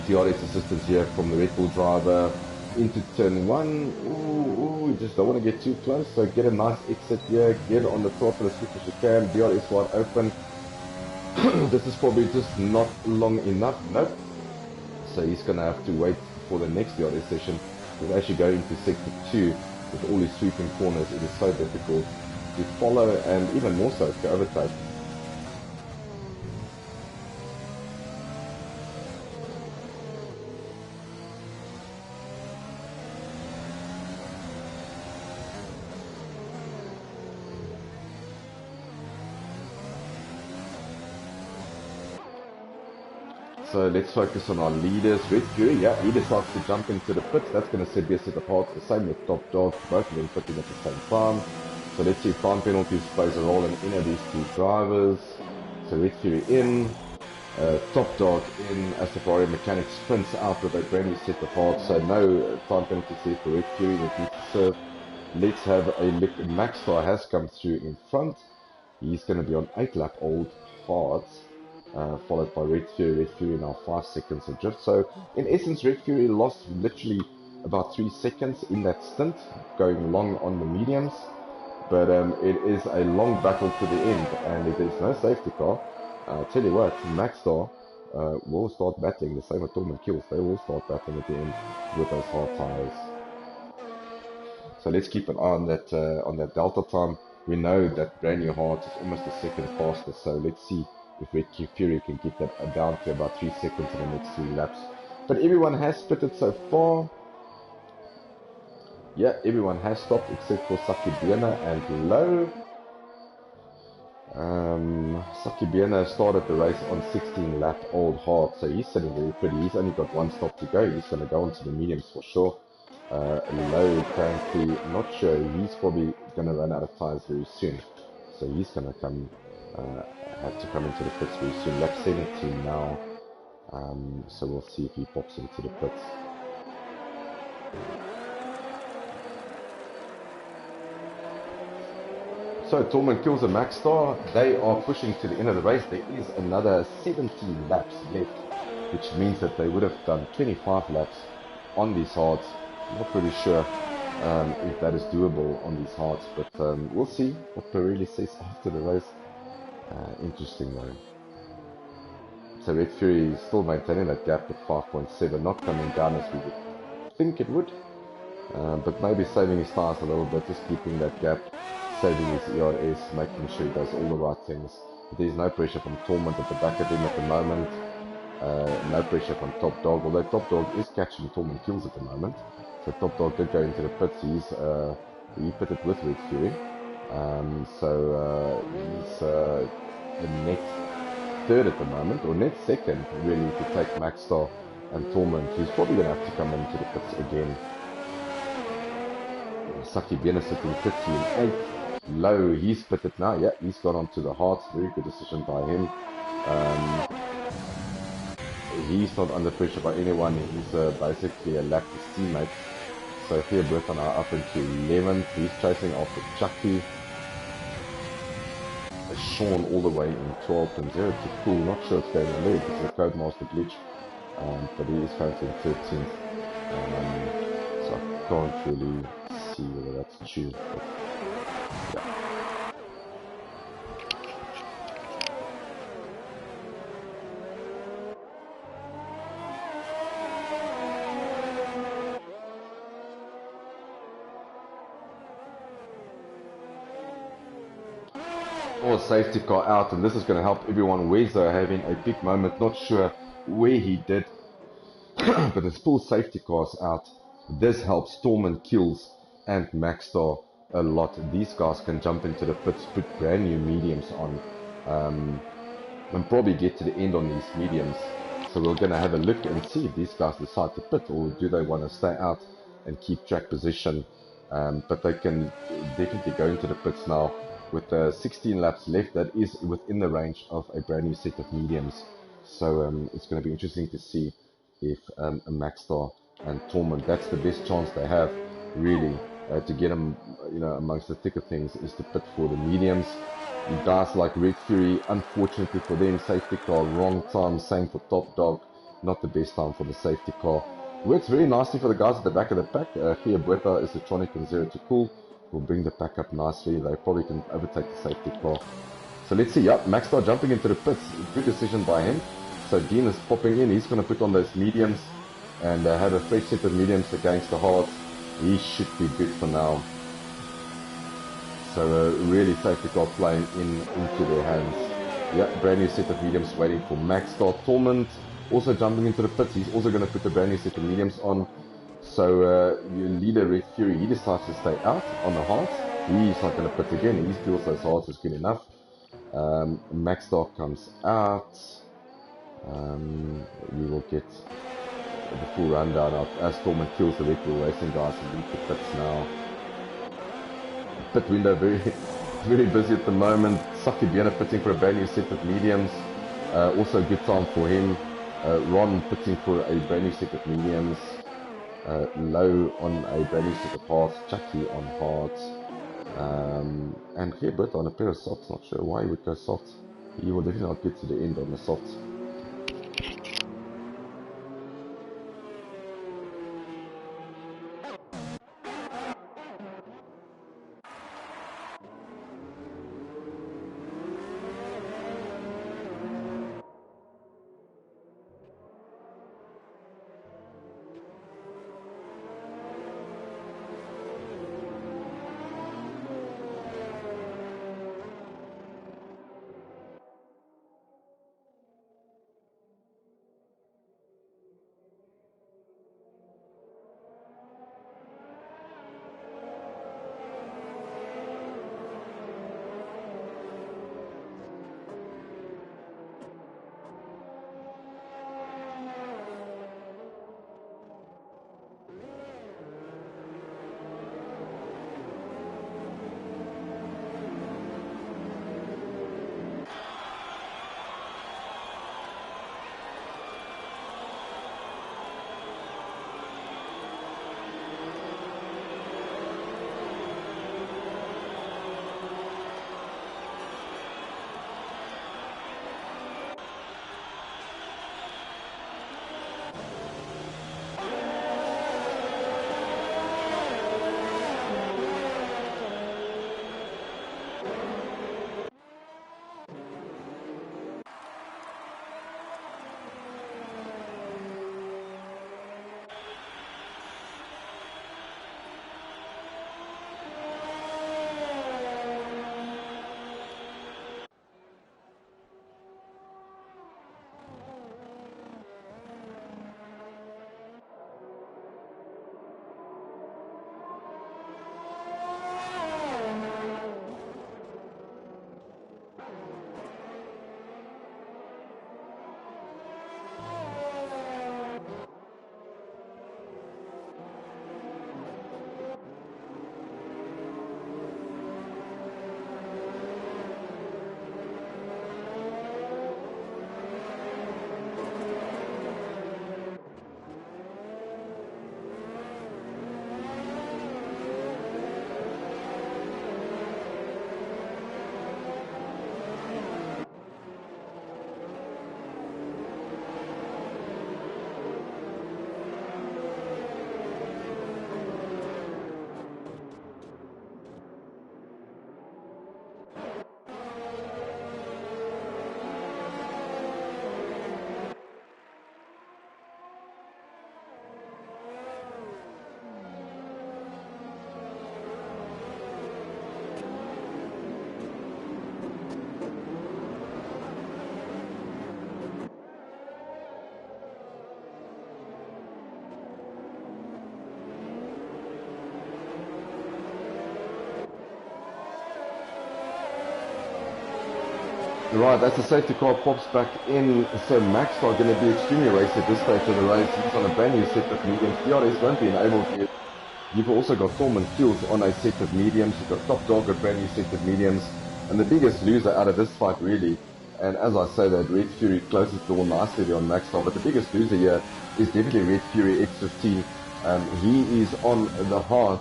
DRS assistance here from the Red Bull driver into turn 1. Ooh, you just don't want to get too close. So get a nice exit here. Get on the top of the switch as you can. DRS wide open. This is probably just not long enough. Nope. So he's going to have to wait for the next DRS session. We'll actually go into sector 2 with all these sweeping corners. It is so difficult to follow and even more so to overtake. So let's focus on our leaders. Red Fury, yeah, he decides to jump into the pits. That's going to set Besset apart. The same with Top Dog, both of them pitting at the same time. So let's see if time penalties plays a role in any of these two drivers. So Red Fury in, Top Dog in, as the Ferrari mechanic sprints out with a brand new set of parts. So no time penalties here for Red Fury that needs to serve. Let's have a look. Max Star has come through in front. He's going to be on 8 lap old hards. Followed by Red Fury now 5 seconds adrift. So in essence, Red Fury lost literally about 3 seconds in that stint, going long on the mediums. But it is a long battle to the end, and if there's no safety car, I'll tell you what, Max Star will start battling. The same with Torment Kills, they will start battling at the end with those hard tires. So let's keep an eye on that delta time. We know that brand new hard is almost a second faster, so let's see if Red Fury can get that down to about 3 seconds in the next 3 laps. But everyone has spitted so far. Yeah, everyone has stopped except for Saki Biena and Low. Saki Biena started the race on 16 lap old hard, so he's sitting very pretty. He's only got 1 stop to go. He's going to go onto the mediums for sure. Low currently not sure. He's probably going to run out of tires very soon, so he's going to come have to come into the pits very soon. Lap 17 now, so we'll see if he pops into the pits. So Torment Kills a Max Star. They are pushing to the end of the race. There is another 17 laps left, which means that they would have done 25 laps on these hards. I'm not pretty sure if that is doable on these hards, but we'll see what Pirelli says after the race. Interesting though. So Red Fury is still maintaining that gap at 5.7, not coming down as we would think it would, but maybe saving his tires a little bit, just keeping that gap, saving his ERS, making sure he does all the right things. But there's no pressure from Torment at the back of him at the moment, no pressure from Top Dog, although Top Dog is catching Torment Kills at the moment. So Top Dog did go into the pits. He pitted with Red Fury. He's the net third at the moment, or net second, really, to take Maxstar and Torment, who's probably going to have to come into the pits again. Saki Bena sitting 58. Low, he's pitted now. Yeah, he's got onto the hearts. Very good decision by him. He's not under pressure by anyone. He's basically a lap his teammates. So here Burton are up into 11th. He's chasing after Chucky. Sean all the way in 12th and 0 to Cool. Not sure what's going on there because of the Codemaster glitch. But he is currently in 13th. So I can't really see whether that's true. But yeah. Safety car out, and this is going to help everyone. Wezo having a big moment, not sure where he did, but his full safety car's out. This helps Torment Kills and Maxstar a lot. These guys can jump into the pits, put brand new mediums on, and probably get to the end on these mediums. So we're going to have a look and see if these guys decide to pit, or do they want to stay out and keep track position. But they can definitely go into the pits now. With 16 laps left, that is within the range of a brand new set of mediums. So it's going to be interesting to see if Maxstar and Torment, that's the best chance they have, really, to get them, amongst the thicker things, is to pit for the mediums. Guys like Red Fury, unfortunately for them, safety car, wrong time. Same for Top Dog, not the best time for the safety car. Works very nicely for the guys at the back of the pack. Kia Bueta is the Tronic and Zero to Cool. Will bring the pack up nicely. They probably can overtake the safety car. So let's see. Yep, Maxstar jumping into the pits. Good decision by him. So Dean is popping in. He's going to put on those mediums and have a fresh set of mediums against the hards. He should be good for now. So really safety car playing into their hands. Yep, brand new set of mediums waiting for Maxstar. Torment also jumping into the pits. He's also going to put a brand new set of mediums on. So your leader, Red Fury, he decides to stay out on the hards. He's not going to pit again. He feels those hards is good enough. Maxstar comes out. We will get the full rundown of as Torment Kills the Red Bull Racing guys and leave the pits now. Pit window very, very busy at the moment. Saki Biana pitting for a brand new set of mediums. Also a good time for him. Ron pitting for a brand new set of mediums. Low on a brand new set of hards, Chucky on hards, and Gerbert on a pair of softs. Not sure why he would go soft. He will definitely not get to the end on the softs. Right, that's the safety car pops back in. So Max are going to be extremely racy at this stage of the race. He's on a brand new set of mediums. DRS won't be enabled yet. You've also got Tormund Kills on a set of mediums. You've got Top Dog, a brand new set of mediums. And the biggest loser out of this fight, really, and as I say that, Red Fury closes the door nicely there on Maxstar, but the biggest loser here is definitely Red Fury X15. He is on the hard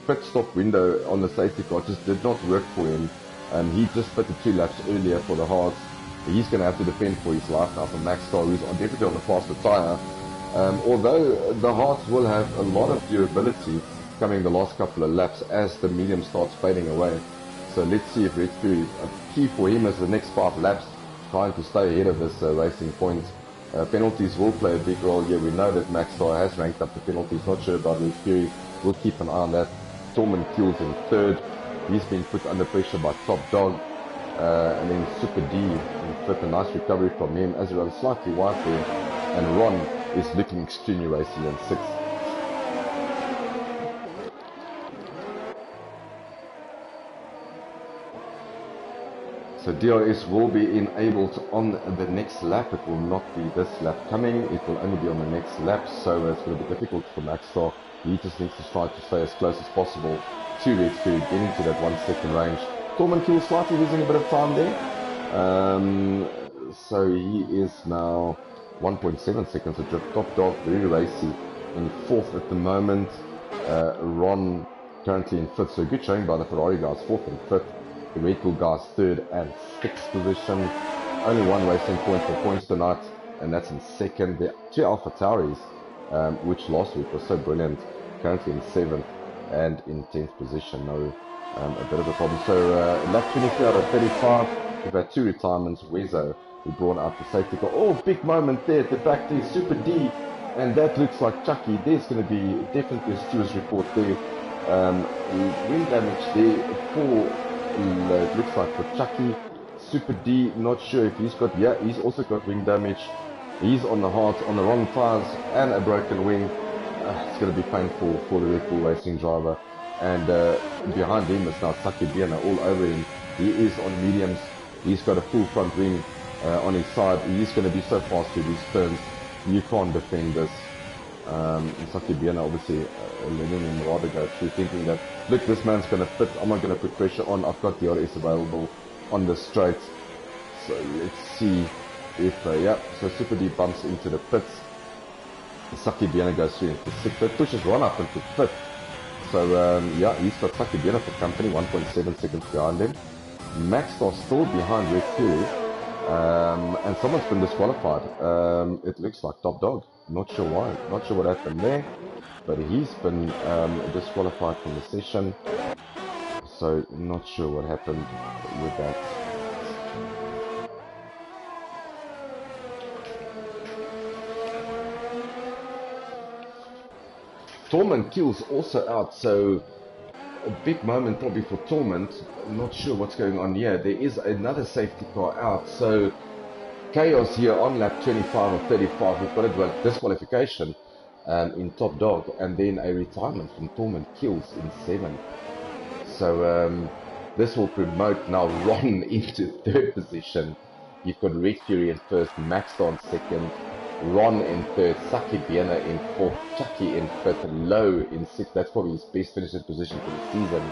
pit stop window on the safety car, just did not work for him. He just pitted 2 laps earlier for the hards. He's going to have to defend for his life now from Maxstar, who's definitely on the faster tyre. Although the hards will have a lot of durability coming the last couple of laps as the medium starts fading away. So let's see if Red Fury, key for him is the next 5 laps, trying to stay ahead of this racing point. Penalties will play a big role here. We know that Maxstar has ranked up the penalties, not sure about Red Fury. We'll keep an eye on that. Tormund Kills in 3rd. He's been put under pressure by Top Dog. And then Super D in 5th. A nice recovery from him as he runs slightly wide there. And Ron is looking extremely racy in 6th. So DRS will be enabled on the next lap. It will not be this lap coming. It will only be on the next lap. So it's going to be difficult for Maxstar. He just needs to try to stay as close as possible to Red Fury, getting to that 1 second range. Tormund Kill slightly losing a bit of time there. So he is now 1.7 seconds a trip. Top Dog, very racy, in 4th at the moment. Ron currently in 5th. So good showing by the Ferrari guys, 4th and 5th. The Red Bull guys 3rd and 6th position. Only 1 racing point for points tonight, and that's in 2nd. The 2 Alpha Tauris, which last week was so brilliant, currently in 7th and in 10th position. No, a bit of a problem. So lap 23 out of 35. We've had 2 retirements. Wezo, who brought out the safety car. Oh, big moment there at the back there, Super D, and that looks like Chucky. There's going to be definitely a stewards report there. Wind damage there for. It looks like for Chucky. Super D, not sure if he's got, yeah, he's also got wing damage. He's on the hard, on the wrong tires and a broken wing. It's going to be painful for the Red Bull Racing driver. And behind him is now Saki Biena all over him. He is on mediums. He's got a full front wing on his side. He's going to be so fast through these turns. You can't defend this. Saki Biena obviously letting him rather go through, thinking that, look, this man's going to fit, I'm not going to put pressure on, I've got DRS available on the straight. So let's see if, yeah, so Super D bumps into the pits. Saki Biena goes through into 6th, that pushes Ron up into 5th. So yeah, he's got Saki Biena for company, 1.7 seconds behind him. Maxstar still behind Red Fury, and someone's been disqualified. It looks like Top Dog. Not sure why, not sure what happened there, but he's been disqualified from the session, so not sure what happened with that. Tormund Kills also out, so a big moment probably for Tormund. Not sure what's going on here. There is another safety car out, so chaos here on lap 25 or 35. We've got a disqualification in Top Dog, and then a retirement from Tormund Kills in 7th. So this will promote now Ron into 3rd position. You've got Red Fury in 1st, Maxstar in 2nd, Ron in 3rd, Saki Biena in 4th, Chucky in 5th, Low in 6th. That's probably his best finishes position for the season.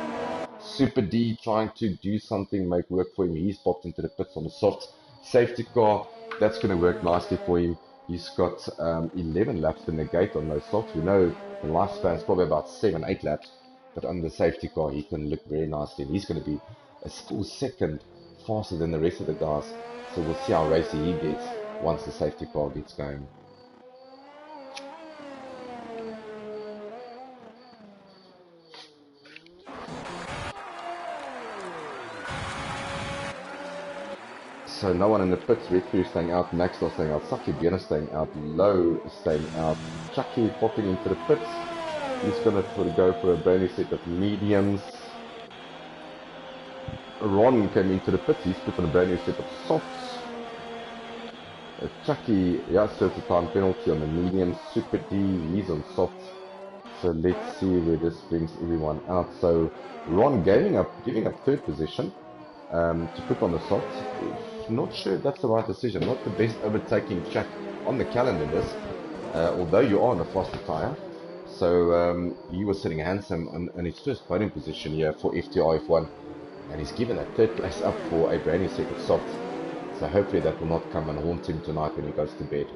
Super D trying to do something, make work for him. He's popped into the pits on the soft safety car. That's going to work nicely for him. He's got 11 laps to negate on those softs. We know the lifespan is probably about 7-8 laps, but on the safety car he can look very nicely. And he's going to be a full second faster than the rest of the guys. So we'll see how racy he gets once the safety car gets going. So no one in the pits. Red Fury staying out, Maxstar staying out, Saki Biena staying out, Low staying out, Chucky popping into the pits. He's going to go for a brand new set of mediums. Ron came into the pits, he's put on a brand new set of softs. Chucky, yeah, serves a time penalty on the mediums. Super D, he's on softs. So let's see where this brings everyone out. So Ron giving up 3rd position. to put on the softs. Not sure if that's the right decision. Not the best overtaking track on the calendar this, although you are on a faster tyre. So he was sitting handsome on his first podium position here for FTRF1, and he's given a third place up for a brand new set of softs. So hopefully that will not come and haunt him tonight when he goes to bed.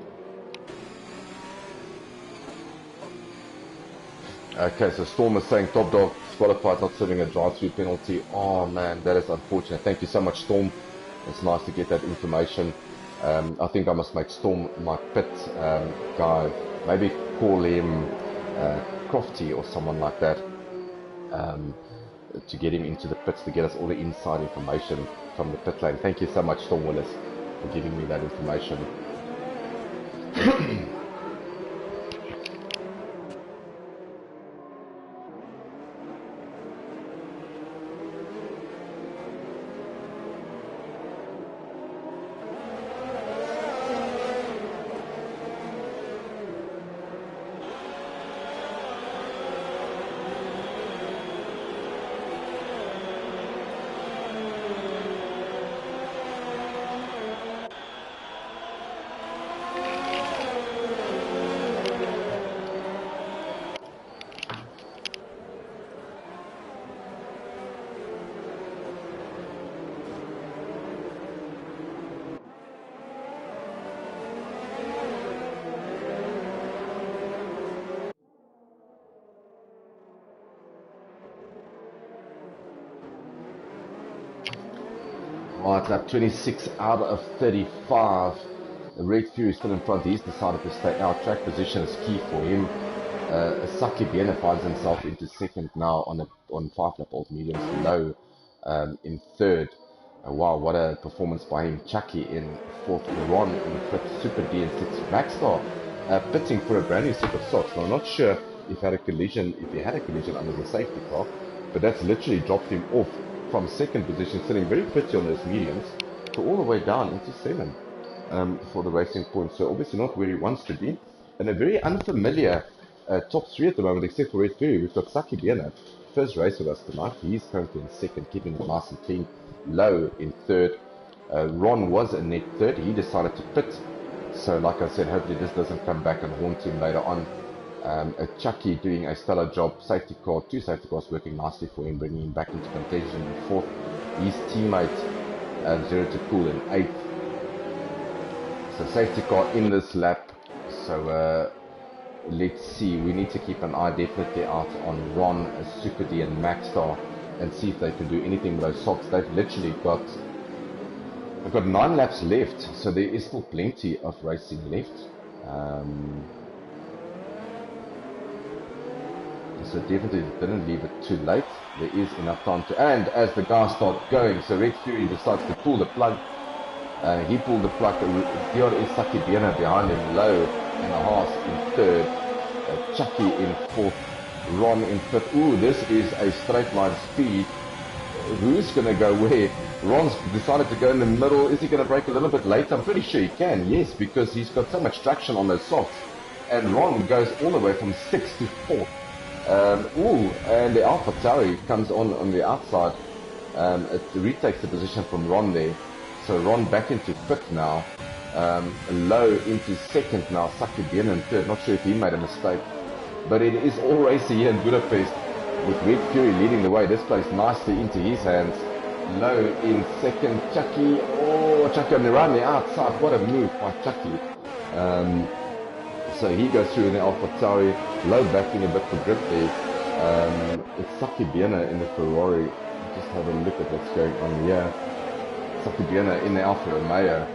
Okay, so Storm is saying Top Dog qualified, not serving a drive-through penalty. Oh man, that is unfortunate. Thank you so much, Storm. It's nice to get that information. I think I must make Storm my pit guy. Maybe call him Crofty or someone like that, to get him into the pits, to get us all the inside information from the pit lane. Thank you so much, Storm Willis, for giving me that information. Right, lap 26 out of 35. Red Fury is still in front. He's decided to stay out. Track position is key for him. Saki Biena finds himself into second now on 5-lap old mediums. Low in third. Wow, what a performance by him. Chucky in fourth. Ron in fifth. Super D in sixth. Maxstar pitting for a brand new set of socks. Now, I'm not sure if he had a collision under the safety car, but that's literally dropped him off from second position, sitting very pretty on those mediums, to all the way down into 7 for the racing points. So obviously not where he wants to be, and a very unfamiliar top 3 at the moment, except for Red Fury. We've got Saki Biena, first race with us tonight. He's currently in second, keeping it nice and clean. Low in third. Ron was in net third. He decided to pit. So like I said, hopefully this doesn't come back and haunt him later on. Chucky doing a stellar job. Safety car, 2 safety cars working nicely for him, bringing him back into contention in fourth. His teammate Zero to Cool in 8th. So safety car in this lap. So let's see. We need to keep an eye definitely out on Ron, Super D and Maxstar, and see if they can do anything with those socks. They've literally got 9 laps left, so there is still plenty of racing left. So definitely didn't leave it too late. There is enough time to, and as the guys start going, so Red Fury decides to pull the plug. He pulled the plug. DRS Saki Biena behind him, Low and a half in third. Chucky in fourth. Ron in fifth. Ooh, this is a straight line speed. Who's going to go where? Ron's decided to go in the middle. Is he going to brake a little bit late? I'm pretty sure he can, yes, because he's got so much traction on those softs. And Ron goes all the way from 6th to 4th. And the Alpha Tauri comes on the outside. It retakes the position from Ron there. So Ron back into fifth now. Low into second now. Saki Biena in third. Not sure if he made a mistake. But it is all racing here in Budapest, with Red Fury leading the way. This plays nicely into his hands. Low in second. Chucky. Oh, Chucky on the outside. What a move by Chucky. So he goes through in the Alpha Tauri. Low backing a bit for grip there. It's Saki Biena in the Ferrari. Just have a look at what's going on here. Saki Biena in the Alfa Romeo.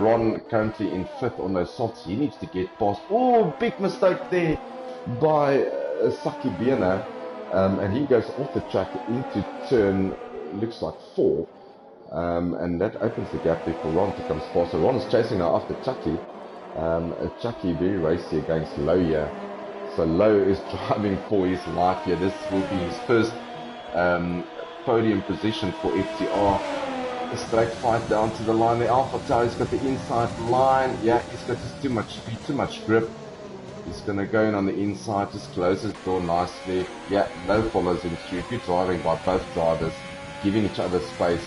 Ron currently in fifth on those softs. He needs to get past. Oh, big mistake there by Saki Biena. And he goes off the track into turn, looks like 4. And that opens the gap there for Ron to come fast. So Ron is chasing now after Chucky. Chucky very racy against Low here. So Low is driving for his life here. This will be his first podium position for FTR. A straight fight down to the line. The Alpha Tauri's got the inside line. Yeah, he's got just too much speed, too much grip. He's going to go in on the inside, just close his door nicely. Yeah, Low follows him through. Good driving by both drivers. giving each other space.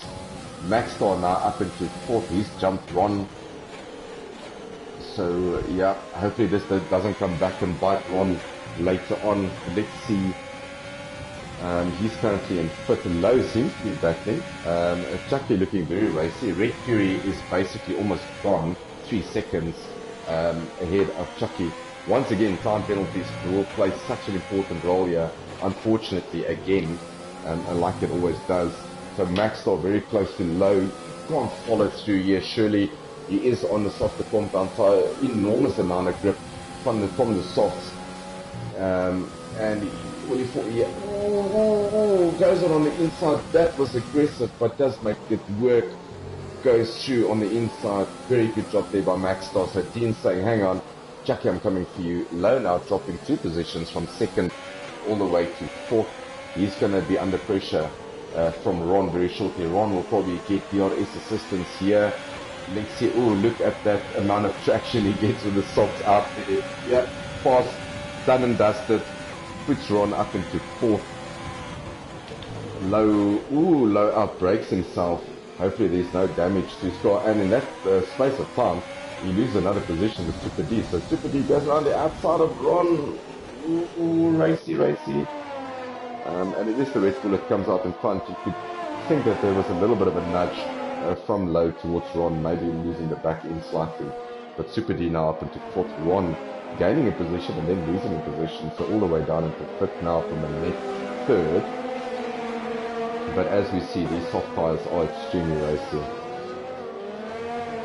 Maxstar now up into fourth. He's jumped Ron. So yeah, hopefully this doesn't come back and bite Ron later on. Let's see. He's currently in fifth, and Low seems to be battling. Chucky looking very racy. Red Fury is basically almost gone, 3 seconds ahead of Chucky. Once again, time penalties will play such an important role here, unfortunately, again, like it always does. So Maxstar very close to Low, can't follow through here. Surely he is on the softer compound tire, enormous amount of grip from the softs, and goes on the inside. That was aggressive, but does make it work. Goes through on the inside. Very good job there by Maxstar. So Dean saying, hang on, Chucky, I'm coming for you. Low now dropping 2 positions from second all the way to fourth. He's going to be under pressure from Ron very shortly. Ron will probably get DRS assistance here. Let's see. Oh, look at that amount of traction he gets with the softs out there. Yeah, fast, done and dusted. Puts Ron up into fourth. Low out breaks himself. Hopefully there's no damage to his car. And in that space of time, he loses another position with Super D. So Super D goes around the outside of Ron. Racy. And it is the Red Bull that comes out in front. You could think that there was a little bit of a nudge from Low towards Ron, maybe losing the back end slightly. But Super D now up into fourth. Ron gaining a position and then losing a position, so all the way down into fifth now from the net third. But as we see, these soft tires are extremely racy.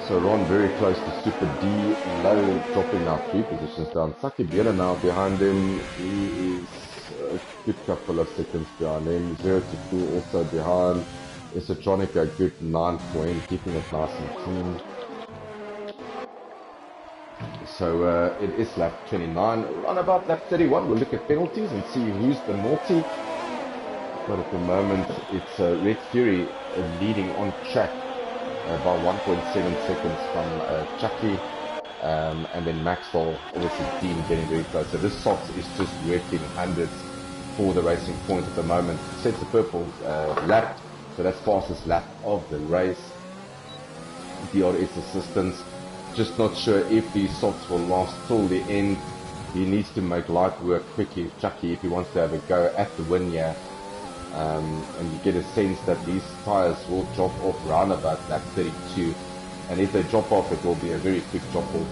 So Ron very close to Super D, Low dropping now 3 positions down. Saki Bera now behind him. He is a good couple of seconds behind him. 0 to 2 also behind. Esotronic a good 9 point, keeping it nice and clean. So it is lap 29. On about lap 31, we'll look at penalties and see who's the naughty. But at the moment, it's Red Fury leading on track by 1.7 seconds from Chucky. And then Maxwell, obviously, Dean getting very close. So this soft is just working hundreds for the Racing Point at the moment. Sets the purple lap, so that's fastest lap of the race. DRS assistance. Just not sure if these softs will last till the end. He needs to make light work quickly, Chucky, if he wants to have a go at the win here. And you get a sense that these tyres will drop off round about lap 32. And if they drop off, it will be a very quick drop off.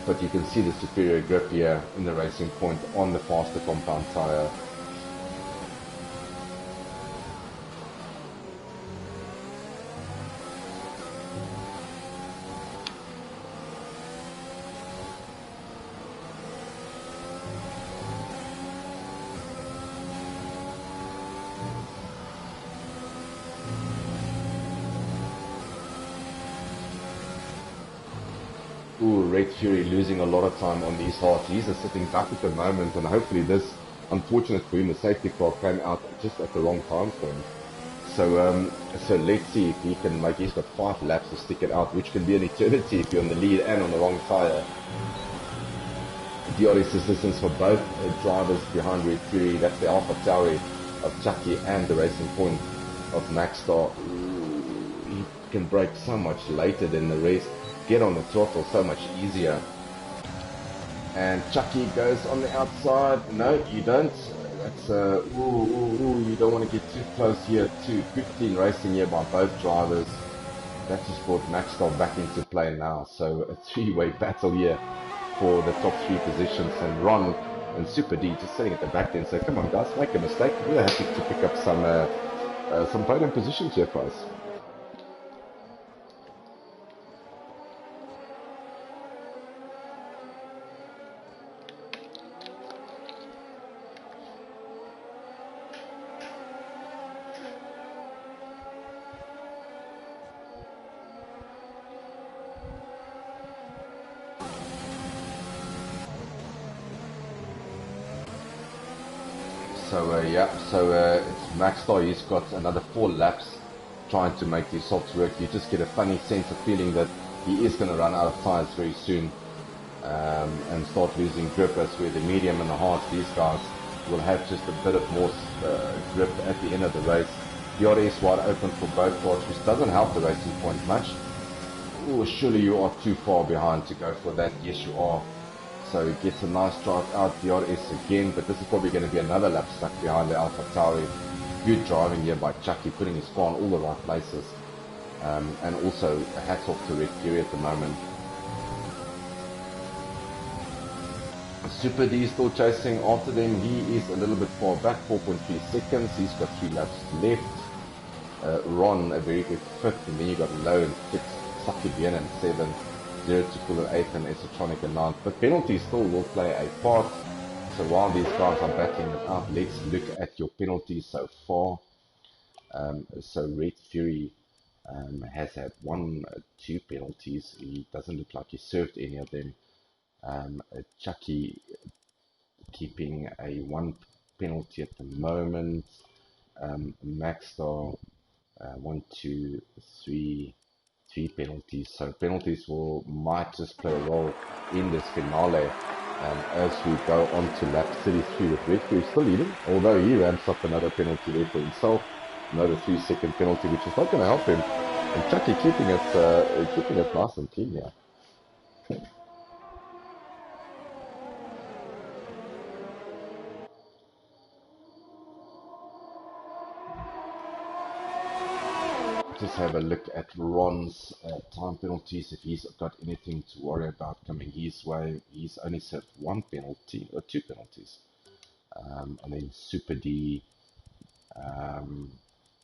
But you can see the superior grip here in the Racing Point on the faster compound tyre. Red Fury losing a lot of time on these hards. He's sitting back at the moment, and hopefully this, unfortunate for him, the safety car came out just at the wrong time frame. So let's see if he can make. He's got 5 laps to stick it out, which can be an eternity if you're on the lead and on the wrong tyre. DRS assistance for both drivers behind Red Fury. That's the Alpha Tauri of Chucky and the Racing Point of Maxstar. He can brake so much later than the rest. Get on the throttle so much easier. And Chucky goes on the outside. No, you don't. That's you don't want to get too close here. Good clean racing here by both drivers. That just brought Maxwell back into play now. So a 3-way battle here for the top 3 positions. And Ron and Super D just sitting at the back then. So come on, guys, make a mistake. We're happy to pick up some podium positions here for us. So it's Maxstar. He's got another 4 laps trying to make these softs work. You just get a funny sense of feeling that he is going to run out of tyres very soon and start losing grip as with the medium and the hards. These guys will have just a bit of more grip at the end of the race. DRS wide open for both cars, which doesn't help the racing point much. Oh, surely you are too far behind to go for that. Yes, you are. So he gets a nice drive out, DRS again, but this is probably going to be another lap stuck behind the AlphaTauri. Good driving here by Chucky, putting his car in all the right places. And also hats off to Red Fury at the moment. Super D is still chasing after them. He is a little bit far back, 4.3 seconds. He's got 3 laps left. Ron, a very good 5th, and then you got Low in 6th, Saki Bien in 7th, Zero to Cool in 8th, and Esotronic in 9th. But penalties still will play a part. So while these guys are battling it out, let's look at your penalties so far. So Red Fury has had 2 penalties. He doesn't look like he served any of them. Chucky keeping a 1 penalty at the moment. Maxstar 1, 2, 3 penalties. So penalties might just play a role in this finale. As we go on to lap 33 with Red Fury still leading, although he ramps up another penalty there for himself, another 3-second penalty, which is not going to help him. And Chucky keeping it nice and clean here. Just have a look at Ron's time penalties, if he's got anything to worry about coming his way. He's only served 1 penalty, or 2 penalties. And then Super D,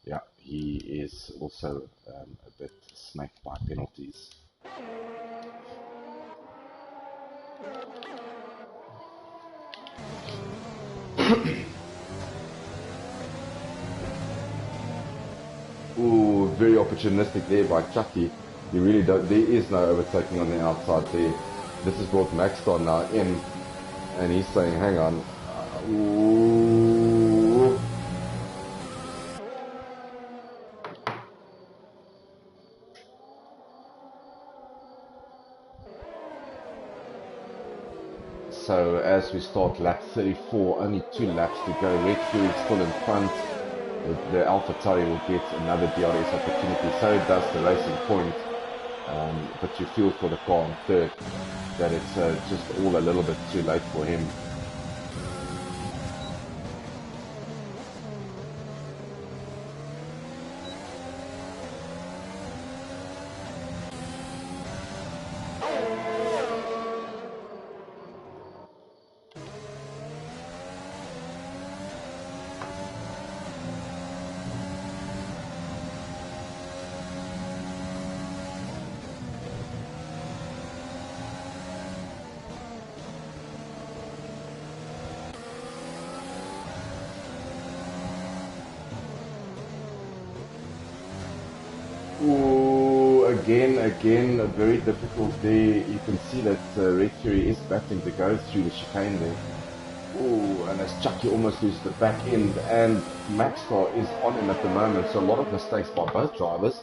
yeah, he is also a bit smacked by penalties. Ooh, very opportunistic there by Chucky. He really don't. There is no overtaking on the outside there. This has brought Maxstar now in, and he's saying, "Hang on." Ooh. So as we start lap 34, only 2 laps to go. Red Fury still in front. The AlphaTauri will get another DRS opportunity, so it does the Racing Point. But you feel for the car on 3rd that it's just all a little bit too late for him. Ooh, again, very difficult there. You can see that Red Fury is battling to go through the chicane there. Ooh, and as Chucky almost loses the back end, and Maxstar is on him at the moment, so a lot of mistakes by both drivers.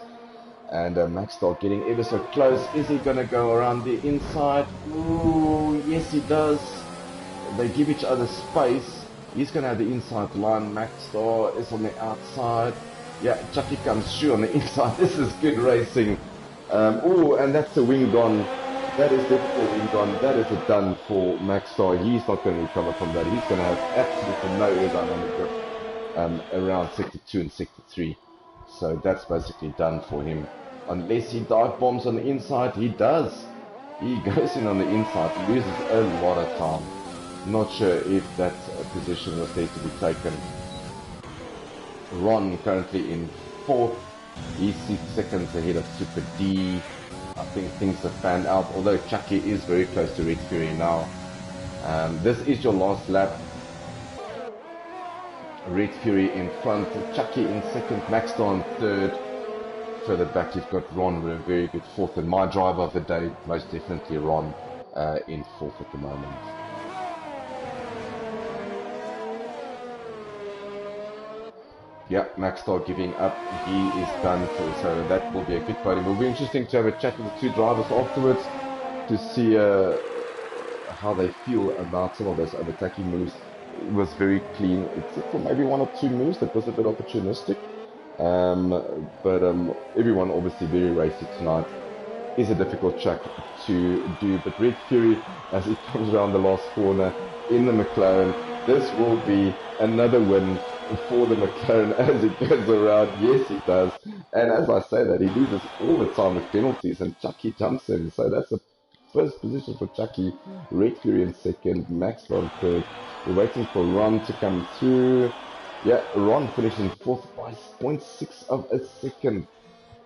And Maxstar getting ever so close. Is he going to go around the inside? Ooh, yes he does. They give each other space. He's going to have the inside line. Maxstar is on the outside. Yeah, Chucky comes through on the inside. This is good racing. Oh, and that's a wing gone. That is definitely a wing gone. That is a done for Maxstar. He's not going to recover from that. He's going to have absolutely no aerodynamic grip around sector 2 and sector 3. So that's basically done for him. Unless he dive bombs on the inside, he does. He goes in on the inside, loses a lot of time. Not sure if that position was there to be taken. Ron currently in 4th. He's 6 seconds ahead of Super D. I think things have panned out, although Chucky is very close to Red Fury now. This is your last lap. Red Fury in front, Chucky in 2nd, Maxstar in 3rd. Further back you've got Ron with a very good 4th, and my driver of the day, most definitely Ron in 4th at the moment. Yeah, Maxstar giving up. He is done, so that will be a good podium. It will be interesting to have a chat with the 2 drivers afterwards to see how they feel about some of those overtaking moves. was very clean, except for maybe one or two moves that was a bit opportunistic. But everyone obviously very racy tonight. Is a difficult track to do, but Red Fury, as he comes around the last corner in the McLaren, this will be another win for the McLaren as he goes around. Yes, he does. And as I say that, he loses all the time with penalties, and Chucky jumps in. So that's a first position for Chucky. Red Fury in second, Max on third. We're waiting for Ron to come through. Yeah, Ron finished in fourth by zero point 0.6 of a second.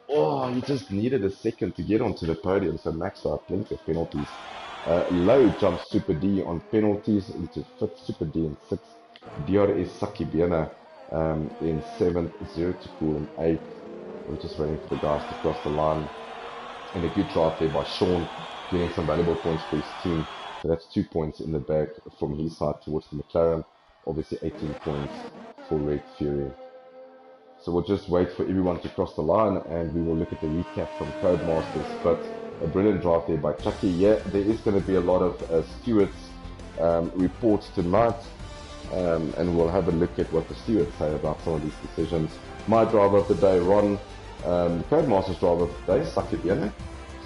Oh, he just needed a second to get onto the podium, so Max had plenty of penalties. Low jumps Super D on penalties into fifth, Super D in sixth. DRS Sakibiana in seventh, Zero to Cool in eighth. We're just waiting for the guys to cross the line. And a good drive there by Sean, getting some valuable points for his team. So that's 2 points in the bag from his side towards the McLaren. Obviously 18 points for Red Fury. So we'll just wait for everyone to cross the line and we will look at the recap from Codemasters. But a brilliant drive there by Chucky. Yeah, there is going to be a lot of stewards reports tonight. And we'll have a look at what the stewards say about some of these decisions. My driver of the day, Ron. Codemasters driver of the day, Sakibiana.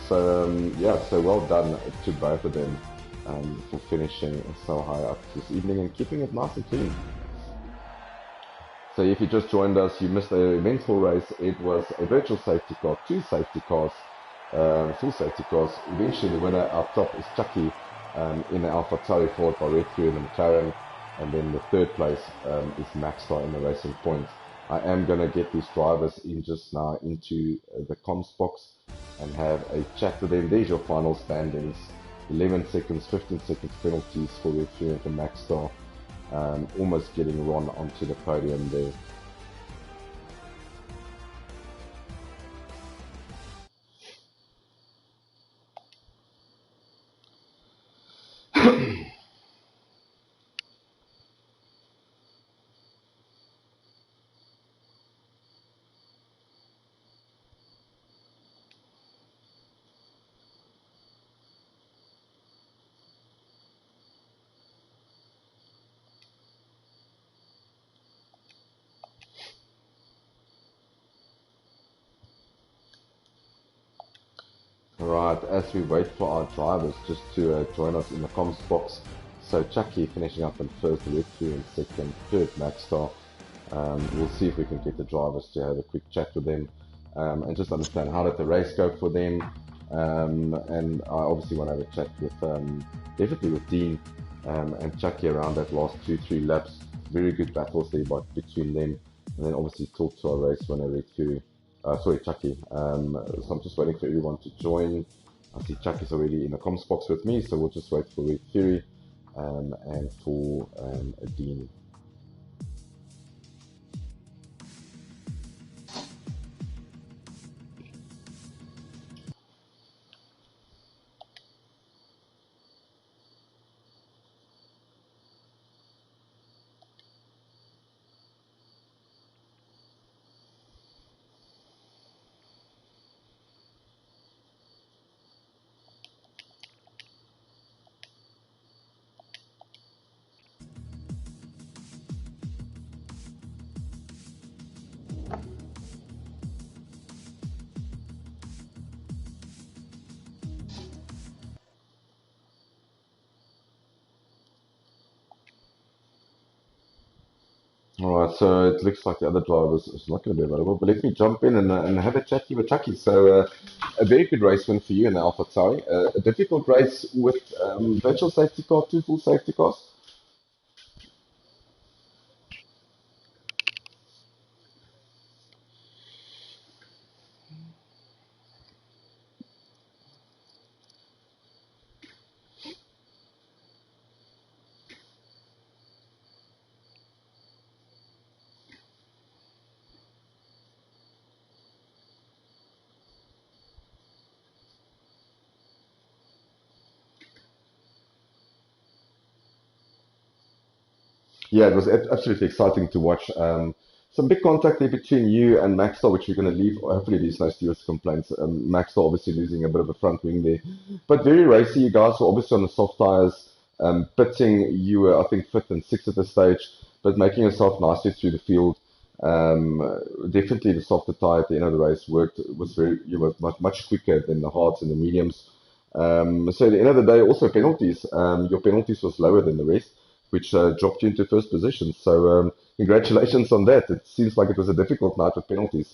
So yeah, so well done to both of them for finishing so high up this evening and keeping it nice and clean. So if you just joined us, you missed a eventful race. It was a virtual safety car, two safety cars, full safety cars. Eventually the winner out top is Chucky in the Alpha Tauri, followed by Red Fury and the McLaren. And then the third place is Maxstar in the Racing Point. I am going to get these drivers in just now into the comms box and have a chat with them. There's your final standings. 11 seconds, 15 seconds penalties for Red Fury and for Maxstar. Almost getting Ron onto the podium there. Right, as we wait for our drivers just to join us in the comms box. So Chucky finishing up in first, Red Fury in second, third Maxstar. We'll see if we can get the drivers to have a quick chat with them and just understand how did the race go for them. And I obviously want to have a chat with, definitely with Dean and Chucky around that last 2-3 laps. Very good battles there between them. And then obviously talk to our race winner, Red Fury. Sorry, Chucky. So I'm just waiting for everyone to join. I see Chucky's already in the comms box with me, so we'll just wait for Red Fury and for Dean. Alright, so it looks like the other drivers is not going to be available, but let me jump in and have a chat with Chucky. So a very good race win for you in the Alpha Tauri. A difficult race with virtual safety car, two full safety cars. Yeah, it was absolutely exciting to watch. Some big contact there between you and Maxstar, which we're going to leave. Hopefully, these no stewards complaints. Maxstar obviously losing a bit of a front wing there, but very racy. You guys were obviously on the soft tires. Pitting, you were, I think, fifth and sixth at the stage, but making yourself nicely through the field. Um, Definitely the softer tire at the end of the race you were much quicker than the hards and the mediums. So at the end of the day, also penalties. Your penalties was lower than the rest, which dropped you into first position. So congratulations on that. It seems like it was a difficult night with penalties.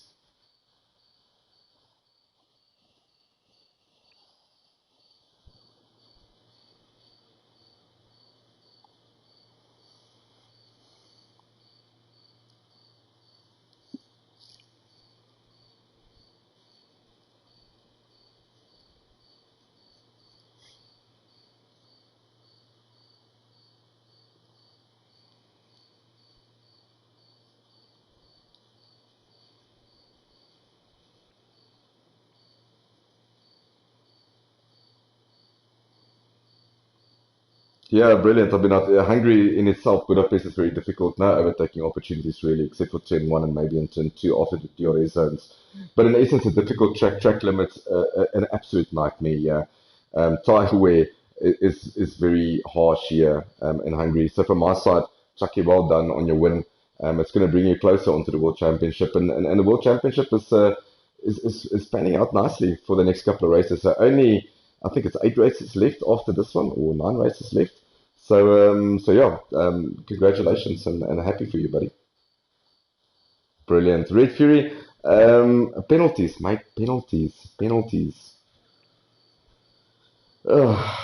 Yeah, brilliant. I mean, Hungary in itself, Budapest is very difficult now, overtaking opportunities really, except for turn one and maybe in turn two after the DRS zones. But in essence, a difficult track limits, an absolute nightmare. Yeah, tyre wear is very harsh here in Hungary. So from my side, Chucky, well done on your win. It's going to bring you closer onto the World Championship, and the World Championship is panning out nicely for the next couple of races. So only I think it's 8 races left after this one, or 9 races left. So yeah, congratulations and happy for you, buddy. Brilliant. Red Fury, penalties, mate, penalties. Ugh.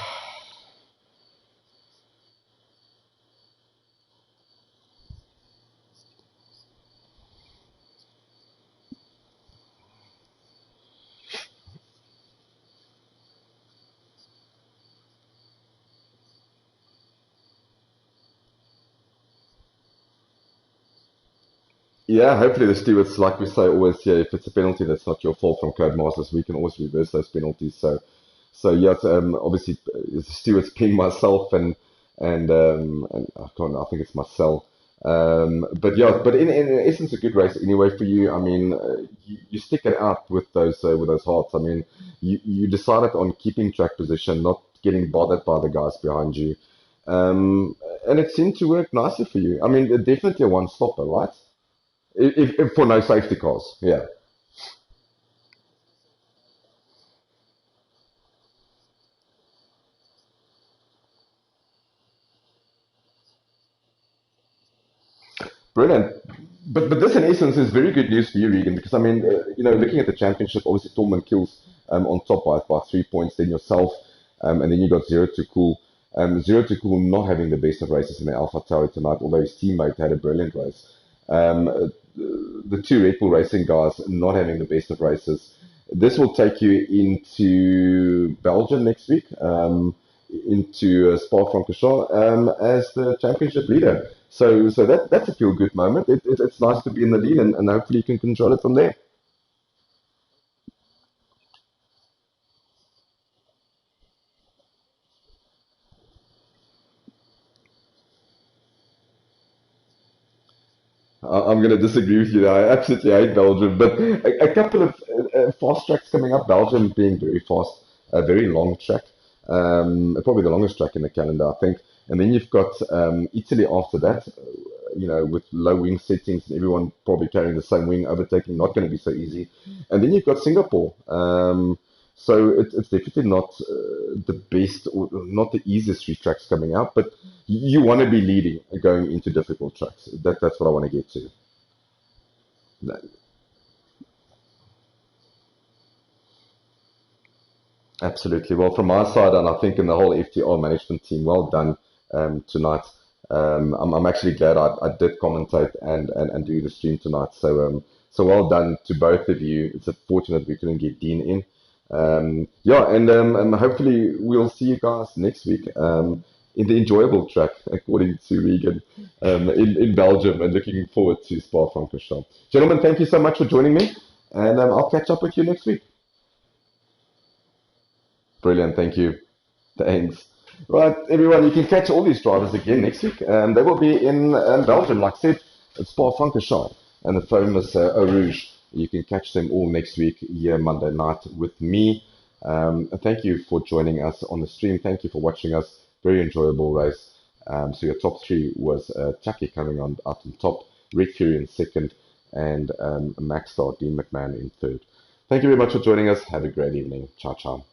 Yeah, hopefully the stewards, like we say always here, if it's a penalty that's not your fault from Codemasters, we can always reverse those penalties. So yeah, obviously the stewards being myself and I can't, I think it's Marcel. But yeah, but in essence, a good race anyway for you. I mean, you stick it out with those hearts. I mean, you decided on keeping track position, not getting bothered by the guys behind you, and it seemed to work nicely for you. I mean, definitely a one stopper, right? If for no safety cars, yeah. Brilliant. But this in essence is very good news for you, Regan, because I mean, looking at the championship, obviously Tolman kills on top by 3 points, then yourself, and then you got Zero to Cool. Zero to Cool not having the best of races in the Alpha Tower tonight, although his teammate had a brilliant race. The two Red Bull Racing guys not having the best of races. This will take you into Belgium next week, into Spa-Francorchamps as the championship leader. So that's a feel good moment. It's nice to be in the lead, and hopefully you can control it from there. I'm going to disagree with you there. I absolutely hate Belgium, but a couple of fast tracks coming up. Belgium being very fast, a very long track, probably the longest track in the calendar, I think. And then you've got Italy after that, with low wing settings, everyone probably carrying the same wing, overtaking not going to be so easy. And then you've got Singapore. So it's definitely not the best or not the easiest three tracks coming out, but you want to be leading going into difficult tracks. That's what I want to get to. Absolutely. Well, from my side, and I think in the whole FTR management team, well done tonight. I'm actually glad I did commentate and do the stream tonight. So well done to both of you. It's unfortunate we couldn't get Dean in. Yeah, and hopefully we'll see you guys next week in the enjoyable track, according to Regan, in Belgium, and looking forward to Spa-Francorchamps. Gentlemen, thank you so much for joining me, and I'll catch up with you next week. Brilliant. Thank you. Thanks. Right, everyone, you can catch all these drivers again next week. They will be in Belgium, like I said, at Spa-Francorchamps and the famous Eau Rouge. You can catch them all next week here Monday night with me. Thank you for joining us on the stream. Thank you for watching us. Very enjoyable race. So your top three was Chucky coming on out on top, Red Fury in second, and Max Star, Dean McMahon in third. Thank you very much for joining us. Have a great evening. Ciao, ciao.